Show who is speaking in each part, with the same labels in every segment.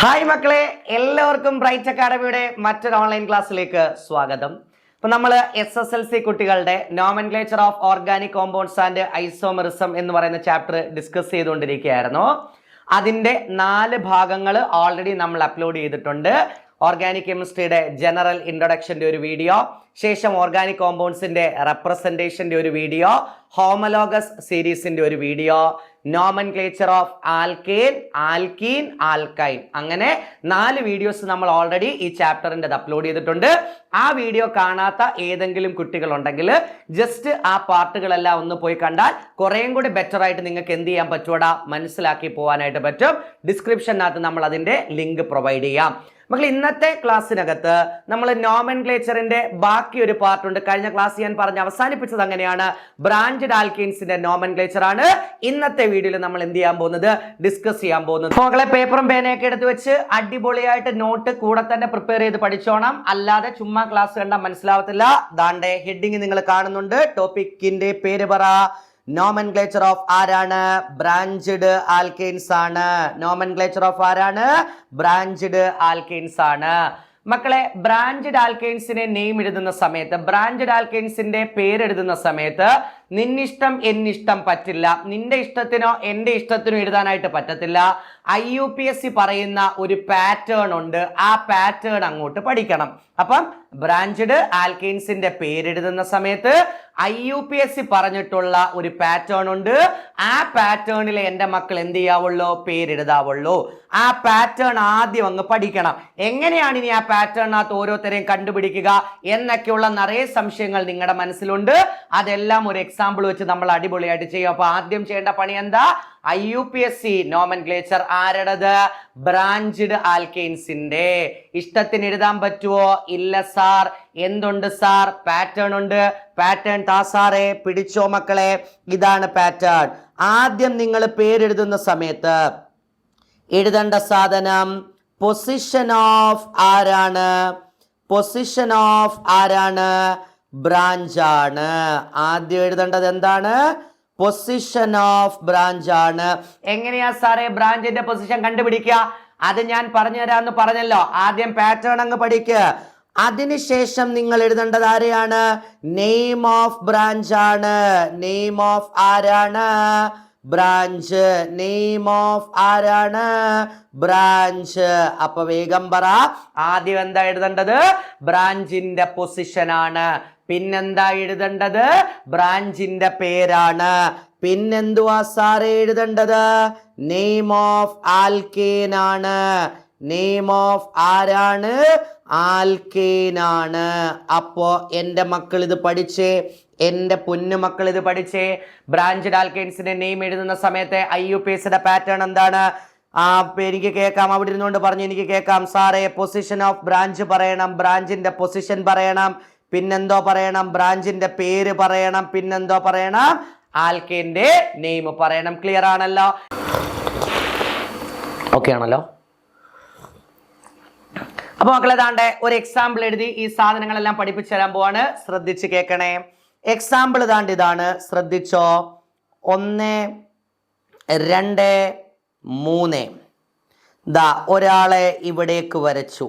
Speaker 1: Hi മക്കളെ, എല്ലാവർക്കും bright അക്കാഡമിയുടെ മറ്റൊരു ഓൺലൈൻ ക്ലാസ്സിലേക്ക് സ്വാഗതം. ഇപ്പൊ നമ്മൾ SSLC കുട്ടികളുടെ nomenclature of organic compounds and isomerism എന്ന് പറയുന്ന ചാപ്റ്റർ ഡിസ്കസ് ചെയ്തുകൊണ്ടിരിക്കുകയായിരുന്നു. അതിന്റെ 4 ഭാഗങ്ങൾ ഓൾറെഡി നമ്മൾ അപ്ലോഡ് ചെയ്തിട്ടുണ്ട്. ഓർഗാനിക് കെമിസ്ട്രിയുടെ ജനറൽ ഇൻട്രൊഡക്ഷന്റെ ഒരു വീഡിയോ, ശേഷം ഓർഗാനിക് കോമ്പൗണ്ട്സിന്റെ റെപ്രസെന്റേഷന്റെ ഒരു വീഡിയോ, ഹോമലോഗസ് സീരീസിന്റെ ഒരു video, nomenclature of alkane, alkene, alkyne, അങ്ങനെ 4 വീഡിയോസ് നമ്മൾ ഓൾറെഡി ഈ ചാപ്റ്ററിന്റെ അപ്ലോഡ് ചെയ്തിട്ടുണ്ട്. ആ വീഡിയോ കാണാത്ത ഏതെങ്കിലും കുട്ടികൾ ഉണ്ടെങ്കിൽ ജസ്റ്റ് ആ പാർട്ടുകളെല്ലാം ഒന്ന് പോയി കണ്ടാൽ കുറേയും കൂടി ബെറ്റർ ആയിട്ട് നിങ്ങൾക്ക് എന്ത് ചെയ്യാൻ പറ്റൂടാ, മനസ്സിലാക്കി പോകാനായിട്ട് പറ്റും. ഡിസ്ക്രിപ്ഷനകത്ത് നമ്മൾ അതിന്റെ ലിങ്ക് പ്രൊവൈഡ് ചെയ്യാം. മക്കൾ, ഇന്നത്തെ ക്ലാസ്സിനകത്ത് നമ്മൾ നോമൻക്ലേച്ചറിന്റെ ബാക്കി ഒരു പാർട്ട് ഉണ്ട്. കഴിഞ്ഞ ക്ലാസ് ഞാൻ പറഞ്ഞ് അവസാനിപ്പിച്ചത് അങ്ങനെയാണ്. ബ്രാഞ്ചഡ് ആൽക്കീൻസിന്റെ നോമൻക്ലേച്ചർ ആണ് ഇന്നത്തെ വീഡിയോയിൽ നമ്മൾ എന്ത് ചെയ്യാൻ പോകുന്നത്, ഡിസ്കസ് ചെയ്യാൻ പോകുന്നത്. മക്കളെ, പേപ്പറും പേനയൊക്കെ എടുത്ത് വെച്ച് അടിപൊളിയായിട്ട് നോട്ട് കൂടെ തന്നെ പ്രിപ്പയർ ചെയ്ത് പഠിച്ചോണം. അല്ലാതെ ചുമ്മാ ക്ലാസ് കണ്ടാൽ മനസ്സിലാവത്തില്ല. ദാണ്ടെ ഹെഡിങ് നിങ്ങൾ കാണുന്നുണ്ട്. ടോപ്പിക്കിന്റെ പേര് പറ. നോമൻക്ലേച്ചർ ഓഫ് ആരാണ്? ബ്രാഞ്ചഡ് ആൽക്കെയിൻസ് ആണ്. നോമൻക്ലേച്ചർ ഓഫ് ആരാണ്? ബ്രാഞ്ചഡ് ആൽക്കെയിൻസ് ആണ്. മക്കളെ, ബ്രാഞ്ചഡ് ആൽക്കെയിൻസിനെ നെയിം എഴുതുന്ന സമയത്ത്, ബ്രാഞ്ചഡ് ആൽക്കെയിൻസിന്റെ പേരെഴുതുന്ന സമയത്ത് നിന്നിഷ്ടം എന്നിഷ്ടം പറ്റില്ല. നിന്റെ ഇഷ്ടത്തിനോ എന്റെ ഇഷ്ടത്തിനോ എഴുതാനായിട്ട് പറ്റത്തില്ല. IUPSC പറയുന്ന ഒരു പാറ്റേൺ ഉണ്ട്. ആ പാറ്റേൺ അങ്ങോട്ട് പഠിക്കണം. അപ്പം ബ്രാഞ്ചഡ് ആൽക്കെയിൻസിന്റെ പേരെഴുതുന്ന സമയത്ത് IUPSC പറഞ്ഞിട്ടുള്ള ഒരു പാറ്റേൺ ഉണ്ട്. ആ പാറ്റേണിൽ എൻ്റെ മക്കൾ എന്ത് ചെയ്യാവുള്ളൂ, പേരെഴുതാവുള്ളൂ. ആ പാറ്റേൺ ആദ്യം അങ്ങ് പഠിക്കണം. എങ്ങനെയാണ് ഇനി ആ പാറ്റേണിനകത്ത് ഓരോരുത്തരെയും കണ്ടുപിടിക്കുക എന്നൊക്കെയുള്ള നിറയെ സംശയങ്ങൾ നിങ്ങളുടെ മനസ്സിലുണ്ട്. അതെല്ലാം ഒരു എക്സാമ്പിൾ വെച്ച് നമ്മൾ അടിപൊളിയായിട്ട് ചെയ്യും. അപ്പൊ ആദ്യം ചെയ്യേണ്ട പണി എന്താ? IUPSC നോമൻക്ലേച്ചർ ആരുടേത്? ബ്രാഞ്ചഡ് ആൽക്കെയിൻസിന്റെ. ഇഷ്ടത്തിന് എഴുതാൻ പറ്റുമോ? ഇല്ല സാർ. എന്തുണ്ട് സാർ? പാറ്റേൺ ഉണ്ട്. പാറ്റേൺ താ സാറേ, പിടിച്ചോ മക്കളെ. ഇതാണ് പാറ്റേൺ. ആദ്യം നിങ്ങൾ പേരെഴുതുന്ന സമയത്ത് എഴുതേണ്ട സാധനം പൊസിഷൻ ഓഫ് ആരാണ്? പൊസിഷൻ ഓഫ് ആരാണ്? ബ്രാഞ്ച് ആണ്. ആദ്യം എഴുതേണ്ടത് എന്താണ്? പൊസിഷൻ ഓഫ് ബ്രാഞ്ച് ആണ്. എങ്ങനെയാ സാറേ ബ്രാഞ്ചിന്റെ പൊസിഷൻ കണ്ടുപിടിക്കുക? അത് ഞാൻ പറഞ്ഞു തരാമെന്ന് പറഞ്ഞല്ലോ. ആദ്യം പാറ്റേൺ അങ്ങ് പഠിക്കുക. അതിനുശേഷം നിങ്ങൾ എഴുതേണ്ടത് ആരെയാണ്? നെയിം ഓഫ് ബ്രാഞ്ച് ആണ്. നെയിം ഓഫ് ആരാണ്? ബ്രാഞ്ച്. നെയിം ഓഫ് ആരാണ്? ബ്രാഞ്ച്. അപ്പൊ വേഗം പറ. ആദ്യം എന്താ എഴുതേണ്ടത്? ബ്രാഞ്ചിന്റെ പൊസിഷൻ ആണ്. പിന്നെന്താ എഴുതേണ്ടത്? ബ്രാഞ്ചിന്റെ പേരാണ്. പിന്നെന്തുവാ സാറേ എഴുതേണ്ടത്? നെയിം ഓഫ് ആൽക്കെയിൻ ആണ്. നെയിം ഓഫ് ആരാണ്? ആൽക്കെയിൻ ആണ്. അപ്പോ എൻ്റെ മക്കൾ ഇത് പഠിച്ചേ, എൻ്റെ പൊന്നു മക്കൾ ഇത് പഠിച്ചേ. ബ്രാഞ്ചഡ് ആൽക്കെയിൻസിന്റെ നെയിം എഴുതുന്ന സമയത്ത് IUPSCയുടെ പാറ്റേൺ എന്താണ്? എനിക്ക് കേൾക്കാം, അവിടെ ഇരുന്നുകൊണ്ട് പറഞ്ഞു എനിക്ക് കേൾക്കാം. സാറേ പൊസിഷൻ ഓഫ് ബ്രാഞ്ച് പറയണം, ബ്രാഞ്ചിന്റെ പൊസിഷൻ പറയണം, പിന്നെന്തോ പറയണം? ബ്രാഞ്ചിന്റെ പേര് പറയണം, പിന്നെന്തോ പറയണം? ആൽക്കെയിന്റെ നെയിം പറയണം. ക്ലിയർ ആണല്ലോ? ഓക്കെ ആണല്ലോ? അപ്പൊ മക്കളെ, താണ്ടെ ഒരു എക്സാമ്പിൾ എഴുതി ഈ സാധനങ്ങളെല്ലാം പഠിപ്പിച്ചു തരാൻ പോവാണ്. ശ്രദ്ധിച്ച് കേൾക്കണേ. എക്സാമ്പിൾ താണ്ട് ഇതാണ്, ശ്രദ്ധിച്ചോ. 1, 2, 3. ദാ ഒരാളെ ഇവിടേക്ക് വരച്ചു.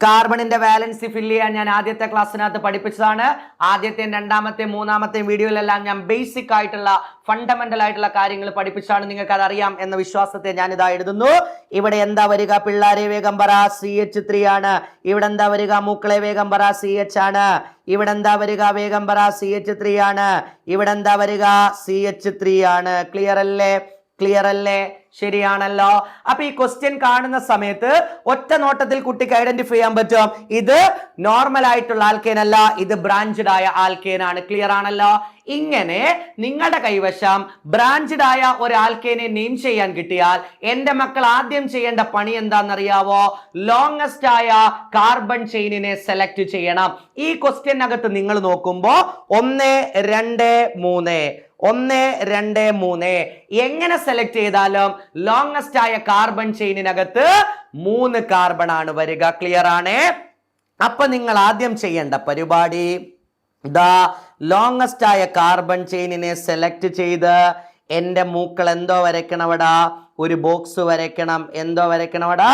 Speaker 1: കാർബണിന്റെ വാലൻസി ഫില്ല് ചെയ്യാൻ ഞാൻ ആദ്യത്തെ ക്ലാസ്സിനകത്ത് പഠിപ്പിച്ചതാണ്. ആദ്യത്തെയും രണ്ടാമത്തെയും മൂന്നാമത്തെയും വീഡിയോയിലെല്ലാം ഞാൻ ബേസിക് ആയിട്ടുള്ള ഫണ്ടമെന്റൽ ആയിട്ടുള്ള കാര്യങ്ങൾ പഠിപ്പിച്ചാണ്. നിങ്ങൾക്ക് അതറിയാം എന്ന വിശ്വാസത്തെ ഞാൻ ഇതാ എഴുതുന്നു. ഇവിടെ എന്താ വരിക പിള്ളാരെ? വേഗം പറ. CH3 ആണ്. ഇവിടെ എന്താ വരിക മൂക്കളെ? വേഗം പറ. CH ആണ്. ഇവിടെ എന്താ വരിക? വേഗം പറ. CH3 ആണ്. ഇവിടെ എന്താ വരിക? CH3 ആണ്. ക്ലിയർ അല്ലേ? ക്ലിയർ അല്ലേ? ശരിയാണല്ലോ? അപ്പൊ ഈ ക്വസ്റ്റ്യൻ കാണുന്ന സമയത്ത് ഒറ്റ നോട്ടത്തിൽ കുട്ടിക്ക് ഐഡന്റിഫൈ ചെയ്യാൻ പറ്റും, ഇത് നോർമൽ ആയിട്ടുള്ള ആൽക്കെയിൻ അല്ല, ഇത് ബ്രാഞ്ചഡ് ആയ ആൽക്കെയിൻ ആണ്. ക്ലിയർ ആണല്ലോ? ഇങ്ങനെ നിങ്ങളുടെ കൈവശം ബ്രാഞ്ചഡ് ആയ ഒരു ആൽക്കെയിനെ നെയിം ചെയ്യാൻ കിട്ടിയാൽ എൻ്റെ മക്കൾ ആദ്യം ചെയ്യേണ്ട പണി എന്താണെന്നറിയാവോ? ലോങ്സ്റ്റ് ആയ കാർബൺ ചെയിനിനെ സെലക്ട് ചെയ്യണം. ഈ ക്വസ്റ്റ്യനകത്ത് നിങ്ങൾ നോക്കുമ്പോ 1, 2, 3 1, 2, 3 എങ്ങനെ സെലക്ട് ചെയ്താലും ലോങ്സ്റ്റ് ആയ കാർബൺ ചെയിനിനകത്ത് 3 കാർബൺ ആണ് വരിക. ക്ലിയർ ആണ്? അപ്പൊ നിങ്ങൾ ആദ്യം ചെയ്യേണ്ട പരിപാടി ദാ ലോങ്സ്റ്റ് ആയ കാർബൺ ചെയിനിനെ സെലക്ട് ചെയ്ത് എന്റെ മൂക്കൾ എന്തോ വരയ്ക്കണവടാ? ഒരു ബോക്സ് വരയ്ക്കണം. എന്തോ വരയ്ക്കണം അവിടെ?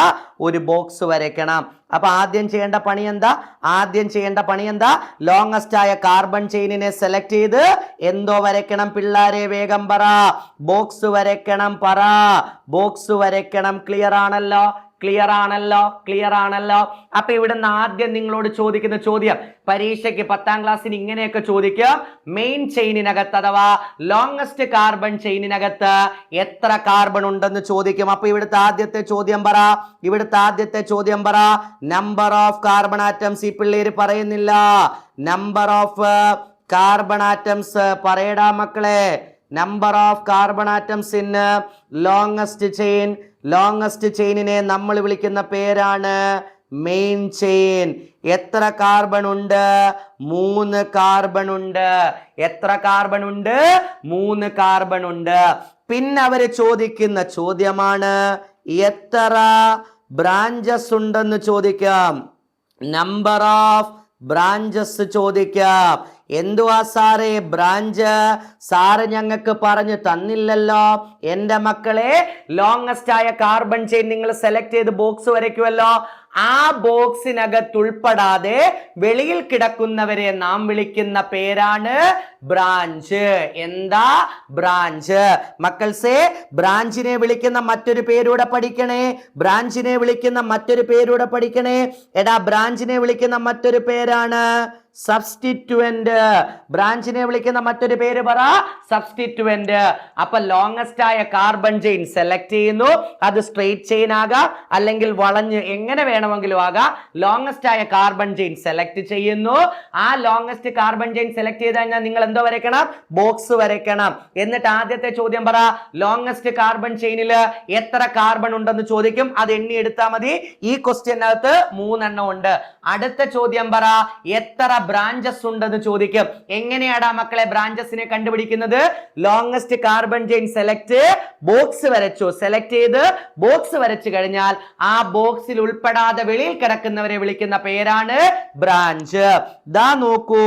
Speaker 1: ഒരു ബോക്സ് വരയ്ക്കണം. അപ്പൊ ആദ്യം ചെയ്യേണ്ട പണി എന്താ? ലോങ്സ്റ്റ് ആയ കാർബൺ ചെയിനിനെ സെലക്ട് ചെയ്ത് എന്തോ വരയ്ക്കണം പിള്ളാരെ? വേഗം പറ. ബോക്സ് വരയ്ക്കണം. ബോക്സ് വരയ്ക്കണം. ക്ലിയർ ആണല്ലോ. അപ്പൊ ഇവിടുന്ന് ആദ്യം നിങ്ങളോട് ചോദിക്കുന്ന ചോദ്യം, പരീക്ഷയ്ക്ക് 10ാം ക്ലാസ്സിന് ഇങ്ങനെയൊക്കെ ചോദിക്കും. മെയിൻ ചെയിനിനകത്ത് അഥവാ ലോങ്സ്റ്റ് കാർബൺ ചെയിനിനകത്ത് എത്ര കാർബൺ ഉണ്ടെന്ന് ചോദിക്കും. അപ്പൊ ഇവിടുത്തെ ആദ്യത്തെ ചോദ്യം പറ. Number of carbon atoms. ഈ പിള്ളേര് പറയുന്നില്ല. നമ്പർ ഓഫ് കാർബൺ ആറ്റംസ് പറയടാ മക്കളെ. Number of carbon atoms in longest ചെയിനിനെ നമ്മൾ വിളിക്കുന്ന പേരാണ് മെയിൻ ചെയിൻ. എത്ര കാർബൺ ഉണ്ട്? 3 കാർബൺ ഉണ്ട്. എത്ര കാർബൺ ഉണ്ട്? 3 കാർബൺ ഉണ്ട്. പിന്നെ അവര് ചോദിക്കുന്ന ചോദ്യമാണ് എത്ര ബ്രാഞ്ചസ് ഉണ്ടെന്ന് ചോദിക്കാം. നമ്പർ ഓഫ് ബ്രാഞ്ചസ് ചോദിക്കാം. എന്തുവാ സാറേ ബ്രാഞ്ച്? സാറ് ഞങ്ങൾക്ക് പറഞ്ഞു തന്നില്ലല്ലോ. എന്റെ മക്കളെ, ലോങ്സ്റ്റ് ആയ കാർബൺ ചെയിൻ നിങ്ങൾ സെലക്ട് ചെയ്ത് ബോക്സ് വരയ്ക്കുമല്ലോ. ആ ബോക്സിനകത്ത് ഉൾപ്പെടാതെ വെളിയിൽ കിടക്കുന്നവരെ നാം വിളിക്കുന്ന പേരാണ് ബ്രാഞ്ച്. എന്താ? ബ്രാഞ്ച്. മക്കൾസേ, ബ്രാഞ്ചിനെ വിളിക്കുന്ന മറ്റൊരു പേരൂടെ പഠിക്കണേ. എടാ, ബ്രാഞ്ചിനെ വിളിക്കുന്ന മറ്റൊരു പേരാണ് സബ്സ്റ്റിറ്റ്യൂവന്റ്. ബ്രാഞ്ചിനെ വിളിക്കുന്ന മറ്റൊരു പേര് പറ, സബ്സ്റ്റിറ്റ്യൂവന്റ്. അപ്പൊ ലോങ്സ്റ്റ് ആയ കാർബൺ ചെയിൻ സെലക്ട് ചെയ്യുന്നു. അത് സ്ട്രെയിറ്റ് ചെയിൻ ആകാം, അല്ലെങ്കിൽ വളഞ്ഞ് എങ്ങനെ വേണമെങ്കിലും ആകാം. ലോങ്സ്റ്റ് ആയ കാർബൺ ചെയിൻ സെലക്ട് ചെയ്യുന്നു. ആ ലോങ്സ്റ്റ് കാർബൺ ചെയിൻ സെലക്ട് ചെയ്ത് കഴിഞ്ഞാൽ നിങ്ങൾ എന്തോ വരയ്ക്കണം? ബോക്സ് വരയ്ക്കണം. എന്നിട്ട് ആദ്യത്തെ ചോദ്യം പറ. ലോങ്സ്റ്റ് കാർബൺ ചെയിനിൽ എത്ര കാർബൺ ഉണ്ടെന്ന് ചോദിക്കും. അത് എണ്ണി എടുത്താൽ മതി. ഈ ക്വസ്റ്റ്യനകത്ത് 3 എണ്ണം ഉണ്ട്. അടുത്ത ചോദ്യം പറ. എത്ര ബ്രാഞ്ചസ് ഉണ്ടെന്ന് ചോദിക്കും. എങ്ങനെയാടാ മക്കളെ ബ്രാഞ്ചസിനെ കണ്ടുപിടിക്കുന്നത്? ലോങ്സ്റ്റ് കാർബൺ ചെയിൻ ബോക്സ് വരച്ചു. സെലക്ട് ചെയ്ത് ബോക്സ് വരച്ചു കഴിഞ്ഞാൽ ആ ബോക്സിൽ ഉൾപ്പെടാതെ വെളിയിൽ കിടക്കുന്നവരെ വിളിക്കുന്ന പേരാണ് ബ്രാഞ്ച്. ദാ നോക്കൂ,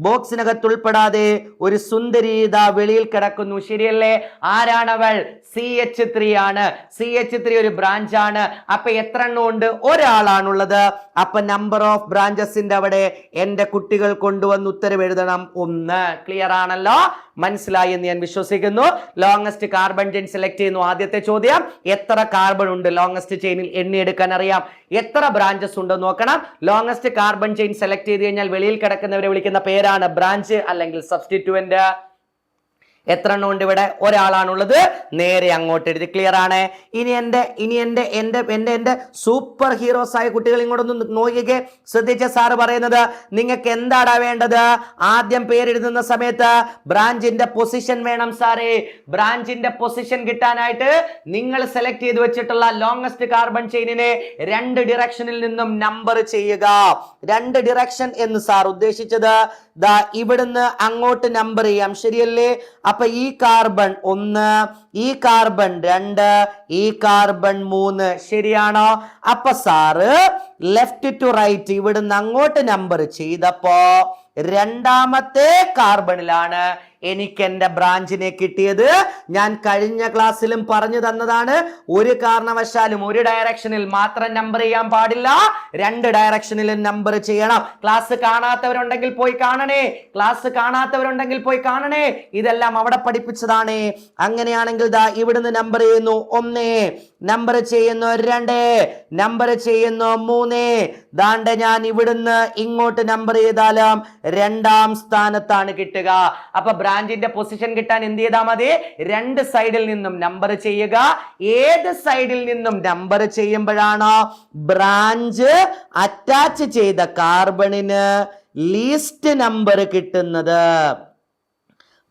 Speaker 1: ബോക്സിനകത്ത് ഉൾപ്പെടാതെ ഒരു സുന്ദരി ദാ വെളിയിൽ കിടക്കുന്നു. ശരിയല്ലേ? ആരാണവൾ? CH3 ആണ്. CH3 ഒരു ബ്രാഞ്ച് ആണ്. അപ്പൊ എത്ര എണ്ണം ഉണ്ട്? ഒരാളാണുള്ളത്. അപ്പൊ നമ്പർ ഓഫ് ബ്രാഞ്ചസിന്റെ അവിടെ എന്റെ കുട്ടികൾ കൊണ്ടുവന്ന് ഉത്തരം എഴുതണം 1. ക്ലിയർ ആണല്ലോ? മനസ്സിലായി എന്ന് ഞാൻ വിശ്വസിക്കുന്നു. ലോങ്സ്റ്റ് കാർബൺ ചെയിൻ സെലക്ട് ചെയ്യുന്നു. ആദ്യത്തെ ചോദ്യം, എത്ര കാർബൺ ഉണ്ട് ലോങ്സ്റ്റ് ചെയിനിൽ? എണ്ണിയെടുക്കാൻ അറിയാം. എത്ര ബ്രാഞ്ചസ് ഉണ്ടെന്ന് നോക്കണം. ലോങ്സ്റ്റ് കാർബൺ ചെയിൻ സെലക്ട് ചെയ്ത് കഴിഞ്ഞാൽ വെളിയിൽ കിടക്കുന്നവരെ വിളിക്കുന്ന പേരാണ് ബ്രാഞ്ച് അല്ലെങ്കിൽ സബ്സ്റ്റിറ്റ്യൂവന്റ്. എത്ര എണ്ണം ഉണ്ട് ഇവിടെ? ഒരാളാണുള്ളത്. നേരെ അങ്ങോട്ട് എഴുതി. ക്ലിയർ ആണ്? ഇനി എന്റെ സൂപ്പർ ഹീറോസ് ആയ കുട്ടികൾ ഇങ്ങോട്ടൊന്ന് നോക്കിക്കേ. ശ്രദ്ധിച്ച സാറ് പറയുന്നത് നിങ്ങൾക്ക് എന്താടാ വേണ്ടത്? ആദ്യം പേരെഴുതുന്ന സമയത്ത് ബ്രാഞ്ചിന്റെ പൊസിഷൻ വേണം സാറേ. ബ്രാഞ്ചിന്റെ പൊസിഷൻ കിട്ടാനായിട്ട് നിങ്ങൾ സെലക്ട് ചെയ്ത് വെച്ചിട്ടുള്ള ലോങ്സ്റ്റ് കാർബൺ ചെയിനിനെ 2 ഡിറക്ഷനിൽ നിന്നും നമ്പർ ചെയ്യുക. 2 ഡിറക്ഷൻ എന്ന് സാർ ഉദ്ദേശിച്ചത് ദാ ഇവിടുന്ന് അങ്ങോട്ട് നമ്പർ ചെയ്യാം. ശരിയല്ലേ? അപ്പൊ ഈ കാർബൺ 1, ഈ കാർബൺ 2, ഈ കാർബൺ 3. ശരിയാണോ? അപ്പൊ സാറ് ലെഫ്റ്റ് ടു റൈറ്റ് ഇവിടുന്ന് അങ്ങോട്ട് നമ്പർ ചെയ്തപ്പോ രണ്ടാമത്തെ കാർബണിലാണ് എനിക്ക് എന്റെ ബ്രാഞ്ചിനെ കിട്ടിയത്. ഞാൻ കഴിഞ്ഞ ക്ലാസ്സിലും പറഞ്ഞു തന്നതാണ്. ഒരു കാരണവശാലും ഒരു ഡയറക്ഷനിൽ മാത്രം നമ്പർ ചെയ്യാൻ പാടില്ല, 2 ഡയറക്ഷനിലും നമ്പർ ചെയ്യണം. ക്ലാസ് കാണാത്തവരുണ്ടെങ്കിൽ പോയി കാണണേ. ഇതെല്ലാം അവിടെ പഠിപ്പിച്ചതാണ്. അങ്ങനെയാണെങ്കിൽ ദാ ഇവിടുന്ന് നമ്പർ ചെയ്യുന്നു 1, നമ്പർ ചെയ്യുന്നു 2, നമ്പർ ചെയ്യുന്നു 3. ദാണ്ടെ ഞാൻ ഇവിടുന്ന് ഇങ്ങോട്ട് നമ്പർ ചെയ്താലും 2ാം സ്ഥാനത്താണ് കിട്ടുക. അപ്പൊ ബ്രാഞ്ചിന്റെ പൊസിഷൻ കിട്ടാൻ എന്ത് ചെയ്താൽ മതി? 2 സൈഡിൽ നിന്നും നമ്പർ ചെയ്യുക. ഏത് സൈഡിൽ നിന്നും നമ്പർ ചെയ്യുമ്പോഴാണോ ബ്രാഞ്ച് അറ്റാച്ച് ചെയ്ത കാർബണിന് ലീസ്റ്റ് നമ്പർ കിട്ടുന്നത്?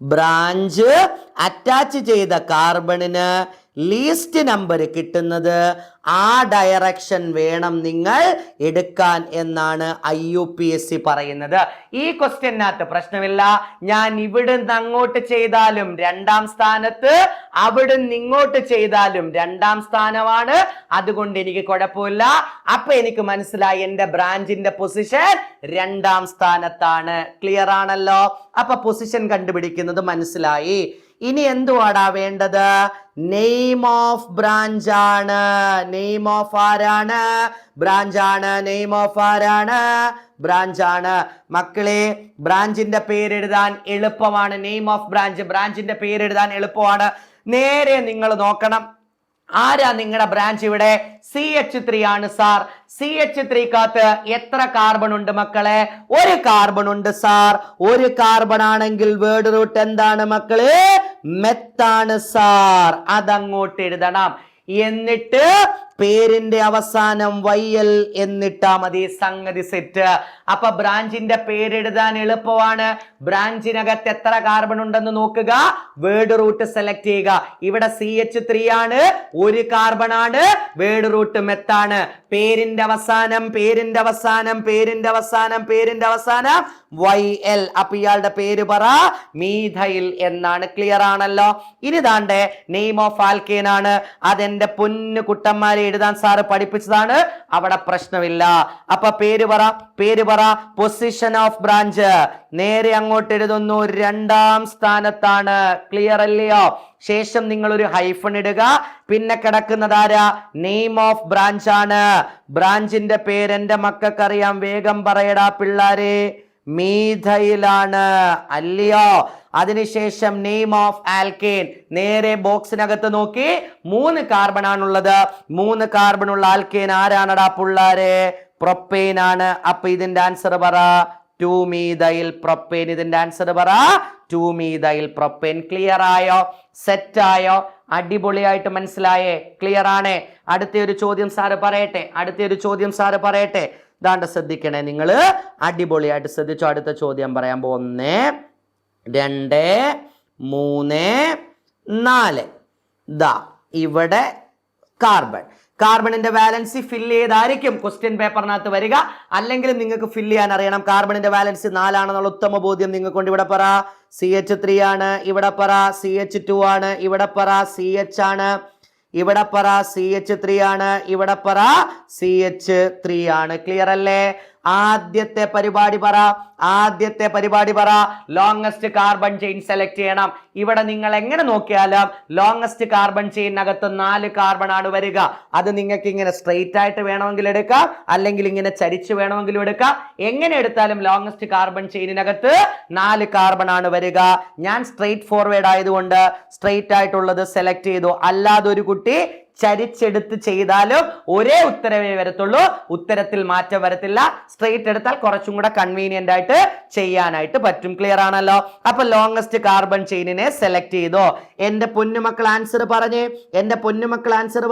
Speaker 1: ബ്രാഞ്ച് അറ്റാച്ച് ചെയ്ത കാർബണിന് ലീസ്റ്റ് നമ്പർ കിട്ടുന്നത് ആ ഡയറക്ഷൻ വേണം നിങ്ങൾ എടുക്കാൻ എന്നാണ് IUPAC പറയുന്നത്. ഈ ക്വസ്റ്റ്യനകത്ത് പ്രശ്നമില്ല. ഞാൻ ഇവിടുന്ന് അങ്ങോട്ട് ചെയ്താലും 2ാം സ്ഥാനത്ത്, അവിടുന്ന് ഇങ്ങോട്ട് ചെയ്താലും 2ാം സ്ഥാനമാണ്. അതുകൊണ്ട് എനിക്ക് കുഴപ്പമില്ല. അപ്പൊ എനിക്ക് മനസ്സിലായി എന്റെ ബ്രാഞ്ചിന്റെ പൊസിഷൻ 2ാം സ്ഥാനത്താണ്. ക്ലിയർ ആണല്ലോ? അപ്പൊ പൊസിഷൻ കണ്ടുപിടിക്കുന്നത് മനസ്സിലായി. ഇനി എന്തുവാടാ വേണ്ടത്? നെയിം ഓഫ് ബ്രാഞ്ച് ആണ്. നെയിം ഓഫ് ആരാണ്? ബ്രാഞ്ച് ആണ്. നെയിം ഓഫ് ആരാണ്? ബ്രാഞ്ച് ആണ്. മക്കളെ, ബ്രാഞ്ചിന്റെ പേരെഴുതാൻ എളുപ്പമാണ്. നെയിം ഓഫ് ബ്രാഞ്ച്, ബ്രാഞ്ചിന്റെ പേരെഴുതാൻ എളുപ്പമാണ്. നേരെ നിങ്ങൾ നോക്കണം, ആരാ നിങ്ങളുടെ ബ്രാഞ്ച്? ഇവിടെ CH3 ആണ് സാർ. CH3 എത്ര കാർബൺ ഉണ്ട് മക്കളെ? ഒരു കാർബൺ ഉണ്ട് സാർ. ഒരു കാർബൺ ആണെങ്കിൽ വേർഡ് റൂട്ട് എന്താണ് മക്കളെ? മെത്താണ് സാർ. അതങ്ങോട്ട് എഴുതണം. എന്നിട്ട് പേരിന്റെ അവസാനം YL എന്നിട്ടാ മതി. സംഗതി സെറ്റ്. അപ്പൊ ബ്രാഞ്ചിന്റെ പേരെഴുതാൻ എളുപ്പമാണ്. ബ്രാഞ്ചിനകത്ത് എത്ര കാർബൺ ഉണ്ടെന്ന് നോക്കുക, വേർഡ് റൂട്ട് സെലക്ട് ചെയ്യുക. ഇവിടെ CH3 ആണ്, ഒരു കാർബൺ ആണ്, വേർഡ് റൂട്ട് മെത്താണ്. പേരിന്റെ അവസാനം YL. അപ്പൊ ഇയാളുടെ പേര് പറ, മീഥൈൽ എന്നാണ്. ക്ലിയർ ആണല്ലോ? ഇനി താണ്ടെ നെയിം ഓഫ് ആൽക്കേൻ ആണ്. അതെന്റെ പൊന്നു കുട്ടന്മാരെ എഴുതാൻ സാറ് പഠിപ്പിച്ചതാണ്, അവിടെ പ്രശ്നമില്ല. അപ്പൊ പേര് പറ. പൊസിഷൻ ഓഫ് ബ്രാഞ്ച് നേരെ അങ്ങോട്ട് എഴുതുന്നു, 2ാം സ്ഥാനത്താണ്. ക്ലിയർ അല്ലയോ? ശേഷം നിങ്ങൾ ഒരു ഹൈഫൺ ഇടുക. പിന്നെ കിടക്കുന്നതാരാ? നെയിം ഓഫ് ബ്രാഞ്ച് ആണ്. ബ്രാഞ്ചിന്റെ പേര് എന്റെ മക്കൾക്കറിയാം, വേഗം പറയടാ പിള്ളാരെ. മീഥൈലാണ് അല്ലയോ? അതിനുശേഷം നെയിം ഓഫ് ആൽക്കേൻ. നേരെ ബോക്സിനകത്ത് നോക്കി, 3 കാർബൺ ആണുള്ളത്. 3 കാർബൺ ഉള്ള ആൽക്കേൻ ആരാണടാ പിള്ളാരെ? പ്രൊപ്പെയിൻ ആണ്. അപ്പൊ ഇതിന്റെ ആൻസർ പറ, 2-methyl propane. ഇതിന്റെ ആൻസർ പറ, 2-methyl propane. ക്ലിയർ ആയോ? സെറ്റ് ആയോ? അടിപൊളിയായിട്ട് മനസ്സിലായേ? ക്ലിയർ ആണ്? അടുത്ത ഒരു ചോദ്യം സാറ് പറയട്ടെ. ദാണ്ട ശ്രദ്ധിക്കണേ നിങ്ങൾ, അടിപൊളിയായിട്ട് ശ്രദ്ധിച്ചു. അടുത്ത ചോദ്യം പറയാൻ പോ. 1, 2, 3, 4. ദാ ഇവിടെ കാർബണിന്റെ വാലൻസി ഫില്ല് ചെയ്തായിരിക്കും ക്വസ്റ്റ്യൻ പേപ്പറിനകത്ത് വരിക. അല്ലെങ്കിൽ നിങ്ങൾക്ക് ഫില്ല് ചെയ്യാൻ അറിയണം. കാർബണിന്റെ വാലൻസി 4 ആണെന്നുള്ള ഉത്തമ ബോധ്യം നിങ്ങൾക്കൊണ്ട്. ഇവിടെ പറ CH3 ആണ്, ഇവിടെ പറ CH2 ആണ്, ഇവിടെ പറ CH ആണ്, ഇവിടെ പറ CH3 ആണ്, ഇവിടെ പറ CH3 ആണ്. ക്ലിയർ അല്ലേ? ആദ്യത്തെ പരിപാടി പറ, ലോങ്സ്റ്റ് കാർബൺ ചെയിൻ സെലക്ട് ചെയ്യണം. ഇവിടെ നിങ്ങൾ എങ്ങനെ നോക്കിയാലും ലോങ്സ്റ്റ് കാർബൺ ചെയിനകത്ത് 4 കാർബൺ ആണ് വരിക. അത് നിങ്ങൾക്ക് ഇങ്ങനെ സ്ട്രെയിറ്റ് ആയിട്ട് വേണമെങ്കിൽ എടുക്കാം, അല്ലെങ്കിൽ ഇങ്ങനെ ചരിച്ച് വേണമെങ്കിലും എടുക്കാം. എങ്ങനെ എടുത്താലും ലോങ്സ്റ്റ് കാർബൺ ചെയിനകത്ത് 4 കാർബൺ ആണ് വരിക. ഞാൻ സ്ട്രെയിറ്റ് ഫോർവേഡ് ആയതുകൊണ്ട് സ്ട്രെയിറ്റ് ആയിട്ടുള്ളത് സെലക്ട് ചെയ്തു. അല്ലാതെ ഒരു കുട്ടി ചരിച്ചെടുത്ത് ചെയ്താലും ഒരേ ഉത്തരവേ വരത്തുള്ളൂ, ഉത്തരത്തിൽ മാറ്റം വരത്തില്ല. സ്ട്രെയിറ്റ് എടുത്താൽ കുറച്ചും കൂടെ കൺവീനിയന്റ് ആയിട്ട് ചെയ്യാനായിട്ട് പറ്റും. ക്ലിയർ ആണല്ലോ? അപ്പൊ ലോങ്സ്റ്റ് കാർബൺ ചെയിനിനെ സെലക്ട് ചെയ്തോ. എന്റെ പൊന്നുമക്കൾ ആൻസർ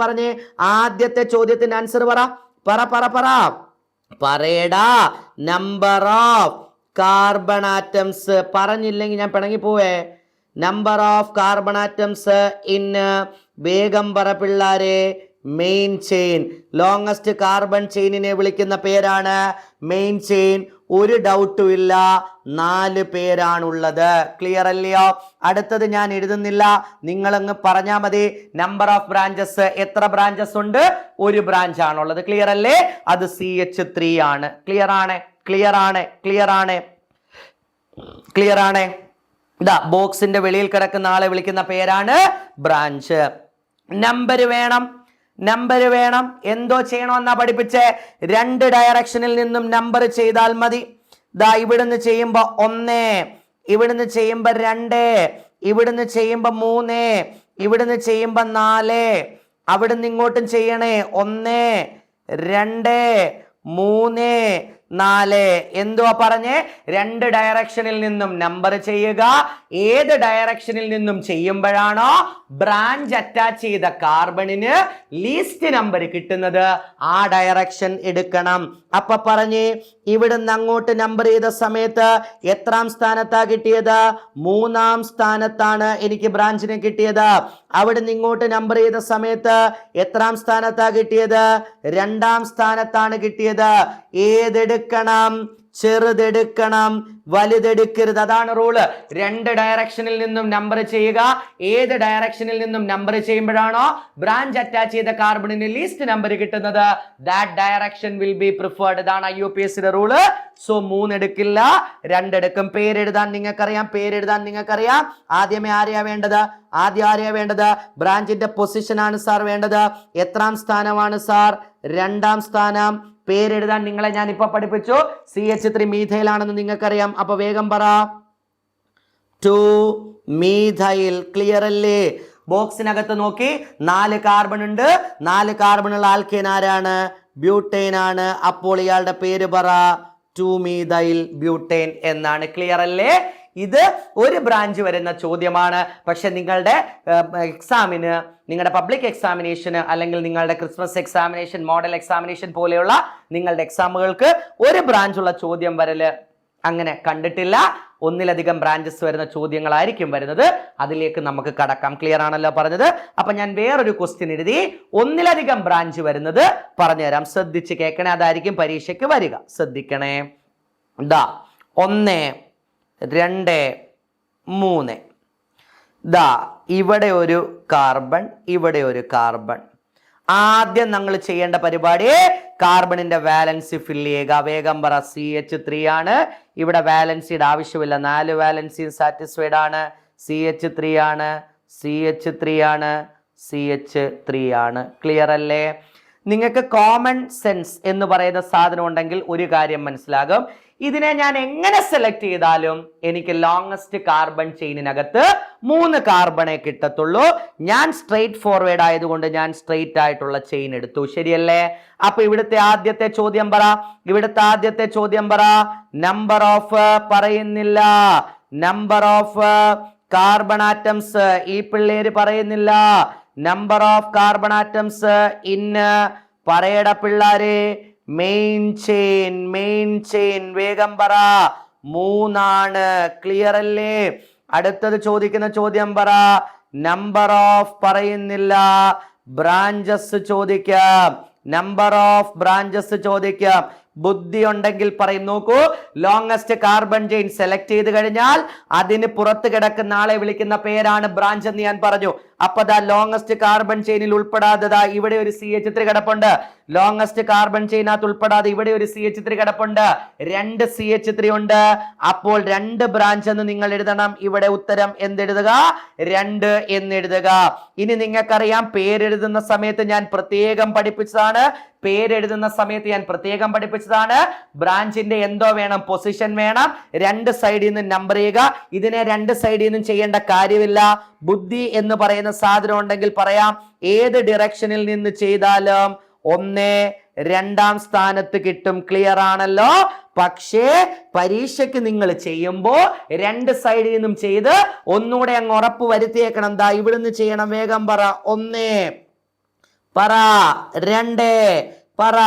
Speaker 1: പറഞ്ഞേ. ആദ്യത്തെ ചോദ്യത്തിന്റെ ആൻസർ പറയടാ. നമ്പർ ഓഫ് കാർബൺ ആറ്റംസ് പറഞ്ഞില്ലെങ്കിൽ ഞാൻ പിണങ്ങി പോവേ. Number of carbon atoms in, വേഗം പറ പിള്ളാരെ, മെയിൻ ചെയിൻ. ലോങ്സ്റ്റ് കാർബൺ ചെയിനിനെ വിളിക്കുന്ന പേരാണ് മെയിൻ ചെയിൻ. ഒരു ഡൗട്ടും ഇല്ല, 4 പേരാണുള്ളത്. ക്ലിയർ അല്ലയോ? അടുത്തത് ഞാൻ എഴുതുന്നില്ല, നിങ്ങളങ്ങ് പറഞ്ഞാൽ മതി. നമ്പർ ഓഫ് ബ്രാഞ്ചസ്, എത്ര ബ്രാഞ്ചസ് ഉണ്ട്? ഒരു ബ്രാഞ്ച് ആണുള്ളത്. ക്ലിയർ അല്ലേ? അത് CH3 ആണ്. ക്ലിയർ ആണ്? ഇതാ ബോക്സിന്റെ വെളിയിൽ കിടക്കുന്ന ആളെ വിളിക്കുന്ന പേരാണ് ബ്രാഞ്ച്. നമ്പർ വേണം. എന്തോ ചെയ്യണമെന്നാ പഠിപ്പിച്ചേ? 2 ഡയറക്ഷനിൽ നിന്നും നമ്പർ ചെയ്താൽ മതി. ദാ ഇവിടുന്ന് ചെയ്യുമ്പോ 1, ഇവിടുന്ന് ചെയ്യുമ്പോ 2, ഇവിടുന്ന് ചെയ്യുമ്പോ 3, ഇവിടുന്ന് ചെയ്യുമ്പോ 4, അവിടുന്ന് ഇങ്ങോട്ടും ചെയ്യണേ 1, 2, 3, 4. എന്തുവാ പറഞ്ഞേ? 2 ഡയറക്ഷനിൽ നിന്നും നമ്പർ ചെയ്യുക. ഏത് ഡയറക്ഷനിൽ നിന്നും ചെയ്യുമ്പോഴാണോ ബ്രാഞ്ച് അറ്റാച്ച് ചെയ്ത കാർബണിന് ലീസ്റ്റ് നമ്പർ കിട്ടുന്നത്, ആ ഡയറക്ഷൻ എടുക്കണം. അപ്പൊ പറഞ്ഞേ, ഇവിടുന്ന് അങ്ങോട്ട് നമ്പർ ചെയ്ത സമയത്ത് എത്രാം സ്ഥാനത്താ കിട്ടിയത്? 3ാം സ്ഥാനത്താണ് എനിക്ക് ബ്രാഞ്ചിനെ കിട്ടിയത്. അവിടുന്ന് ഇങ്ങോട്ട് നമ്പർ ചെയ്ത സമയത്ത് എത്രാം സ്ഥാനത്താ കിട്ടിയത്? 2ാം സ്ഥാനത്താണ് കിട്ടിയത്. ഏതെടുക്കണം? ചെറുതെടുക്കണം, വലുതെടുക്കരുത്. അതാണ് റൂള്. രണ്ട് ഡയറക്ഷനിൽ നിന്നും നമ്പർ ചെയ്യുക. ഏത് ഡയറക്ഷനിൽ നിന്നും നമ്പർ ചെയ്യുമ്പോഴാണോ ബ്രാഞ്ച് അറ്റാച്ച് ചെയ്ത കാർബണിന് ലീസ്റ്റ് നമ്പർ കിട്ടുന്നത്, that direction will be preferred. ഇതാണ് IUPACയുടെ റൂള്. സോ 3 എടുക്കില്ല, 2 എടുക്കും. പേരെഴുതാൻ നിങ്ങൾക്കറിയാം. ആദ്യമേ ആരെയാ വേണ്ടത്? ബ്രാഞ്ചിന്റെ പൊസിഷൻ ആണ് സാർ വേണ്ടത്. എത്രാം സ്ഥാനമാണ് സാർ? 2ാം സ്ഥാനം. പേരെഴുതാൻ നിങ്ങളെ ഞാൻ ഇപ്പൊ പഠിപ്പിച്ചു. CH3 മീഥൈൽ ആണെന്ന് നിങ്ങൾക്കറിയാം. അപ്പൊ വേഗം പറ, 2 മീഥൈൽ. ക്ലിയർ അല്ലേ? ബോക്സിനകത്ത് നോക്കി 4 കാർബൺ ഉണ്ട്. 4 കാർബണുള്ള ആൽക്കേൻ ആരാണ്? ബ്യൂട്ടേൻ ആണ്. അപ്പോൾ ഇയാളുടെ പേര് പറ, 2 മീഥൈൽ ബ്യൂട്ടേൻ എന്നാണ്. ക്ലിയർ അല്ലേ? ഇത് ഒരു ബ്രാഞ്ച് വരുന്ന ചോദ്യമാണ്. പക്ഷെ നിങ്ങളുടെ എക്സാമിന്, നിങ്ങളുടെ പബ്ലിക് എക്സാമിനേഷന് അല്ലെങ്കിൽ നിങ്ങളുടെ ക്രിസ്മസ് എക്സാമിനേഷൻ, മോഡൽ എക്സാമിനേഷൻ പോലെയുള്ള നിങ്ങളുടെ എക്സാമുകൾക്ക് ഒരു ബ്രാഞ്ചുള്ള ചോദ്യം വരല് അങ്ങനെ കണ്ടിട്ടില്ല. ഒന്നിലധികം ബ്രാഞ്ചസ് വരുന്ന ചോദ്യങ്ങളായിരിക്കും വരുന്നത്. അതിലേക്ക് നമുക്ക് കടക്കാം. ക്ലിയർ ആണല്ലോ പറഞ്ഞത്? അപ്പൊ ഞാൻ വേറൊരു ക്വസ്റ്റ്യൻ എഴുതി, ഒന്നിലധികം ബ്രാഞ്ച് വരുന്നത് പറഞ്ഞുതരാം. ശ്രദ്ധിച്ച് കേൾക്കണേ, അതായിരിക്കും പരീക്ഷയ്ക്ക് വരിക. ശ്രദ്ധിക്കണേ. 1, 2, 3. ഇവിടെ ഒരു കാർബൺ, ഇവിടെ ഒരു കാർബൺ. ആദ്യം നമ്മൾ ചെയ്യേണ്ട പരിപാടി കാർബണിന്റെ വാലൻസി ഫില്ല് ചെയ്യുക. വേഗം പറ. CH3 ആണ്. ഇവിടെ വാലൻസിയുടെ ആവശ്യമില്ല, 4 വാലൻസിയും സാറ്റിസ്ഫൈഡ് ആണ്. CH3 ആണ്. ക്ലിയർ അല്ലേ? നിങ്ങൾക്ക് കോമൺ സെൻസ് എന്ന് പറയുന്ന സാധനം ഉണ്ടെങ്കിൽ ഒരു കാര്യം മനസ്സിലാകും. ഇതിനെ ഞാൻ എങ്ങനെ സെലക്ട് ചെയ്താലും എനിക്ക് ലോങ്സ്റ്റ് കാർബൺ ചെയിനിനകത്ത് 3 കാർബണേ കിട്ടത്തുള്ളൂ. ഞാൻ സ്ട്രെയിറ്റ് ഫോർവേഡ് ആയതുകൊണ്ട് ഞാൻ സ്ട്രെയിറ്റ് ആയിട്ടുള്ള ചെയിൻ എടുത്തു. ശരിയല്ലേ? അപ്പൊ ഇവിടുത്തെ ആദ്യത്തെ ചോദ്യം പറ. നമ്പർ ഓഫ് പറയുന്നില്ല. നമ്പർ ഓഫ് കാർബൺ ആറ്റംസ് ഈ പിള്ളേര് പറയുന്നില്ല. Number of carbon atoms in പറയട പിള്ളാരെ. മെയിൻ ചെയിൻ വേഗം പറ. 3 ആണ്. ക്ലിയർ അല്ലേ? അടുത്തത് ചോദിക്കുന്ന ചോദ്യം പറ. നമ്പർ ഓഫ് പറയുന്നില്ല. ബ്രാഞ്ചസ് ചോദിക്കാം. നമ്പർ ഓഫ് ബ്രാഞ്ചസ് ചോദിക്കാം. ബുദ്ധി ഉണ്ടെങ്കിൽ പറയും. നോക്കൂ, ലോങ്സ്റ്റ് കാർബൺ ചെയിൻ സെലക്ട് ചെയ്ത് കഴിഞ്ഞാൽ അതിന് പുറത്ത് കിടക്കുന്ന ആളെ വിളിക്കുന്ന പേരാണ് ബ്രാഞ്ച് എന്ന് ഞാൻ പറഞ്ഞു. അപ്പൊ ലോങ്സ്റ്റ് കാർബൺ ചെയിനിൽ ഉൾപ്പെടാതെ ഇവിടെ ഒരു CH3 കിടപ്പുണ്ട്. ലോങ്സ്റ്റ് കാർബൺ ചെയിനകത്ത് ഉൾപ്പെടാതെ ഇവിടെ ഒരു CH3 കിടപ്പുണ്ട്. 2 CH3 ഉണ്ട്. അപ്പോൾ 2 ബ്രാഞ്ച് എന്ന് നിങ്ങൾ എഴുതണം. ഇവിടെ ഉത്തരം എന്തെഴുതുക? 2 എന്നെഴുതുക. ഇനി നിങ്ങൾക്കറിയാം, പേരെഴുതുന്ന സമയത്ത് ഞാൻ പ്രത്യേകം പഠിപ്പിച്ചതാണ്. ബ്രാഞ്ചിന്റെ എന്തോ വേണം? പൊസിഷൻ വേണം. 2 സൈഡിൽ നിന്ന് നമ്പർ ചെയ്യുക. ഇതിനെ 2 സൈഡിൽ നിന്നും ചെയ്യേണ്ട കാര്യമില്ല. ബുദ്ധി എന്ന് പറയുന്ന സാധനം ഉണ്ടെങ്കിൽ പറയാം. ഏത് ഡിറക്ഷനിൽ നിന്ന് ചെയ്താലും 1 2ാം സ്ഥാനത്ത് കിട്ടും. ക്ലിയർ ആണല്ലോ? പക്ഷേ പരീക്ഷയ്ക്ക് നിങ്ങൾ ചെയ്യുമ്പോൾ 2 സൈഡിൽ നിന്നും ചെയ്ത് ഒന്നുകൂടെ അങ്ങ് ഉറപ്പ് വരുത്തിയേക്കണം. ഇവിടുന്ന് ചെയ്യണം. വേഗം പറ. 1 പറ, 2 പറ,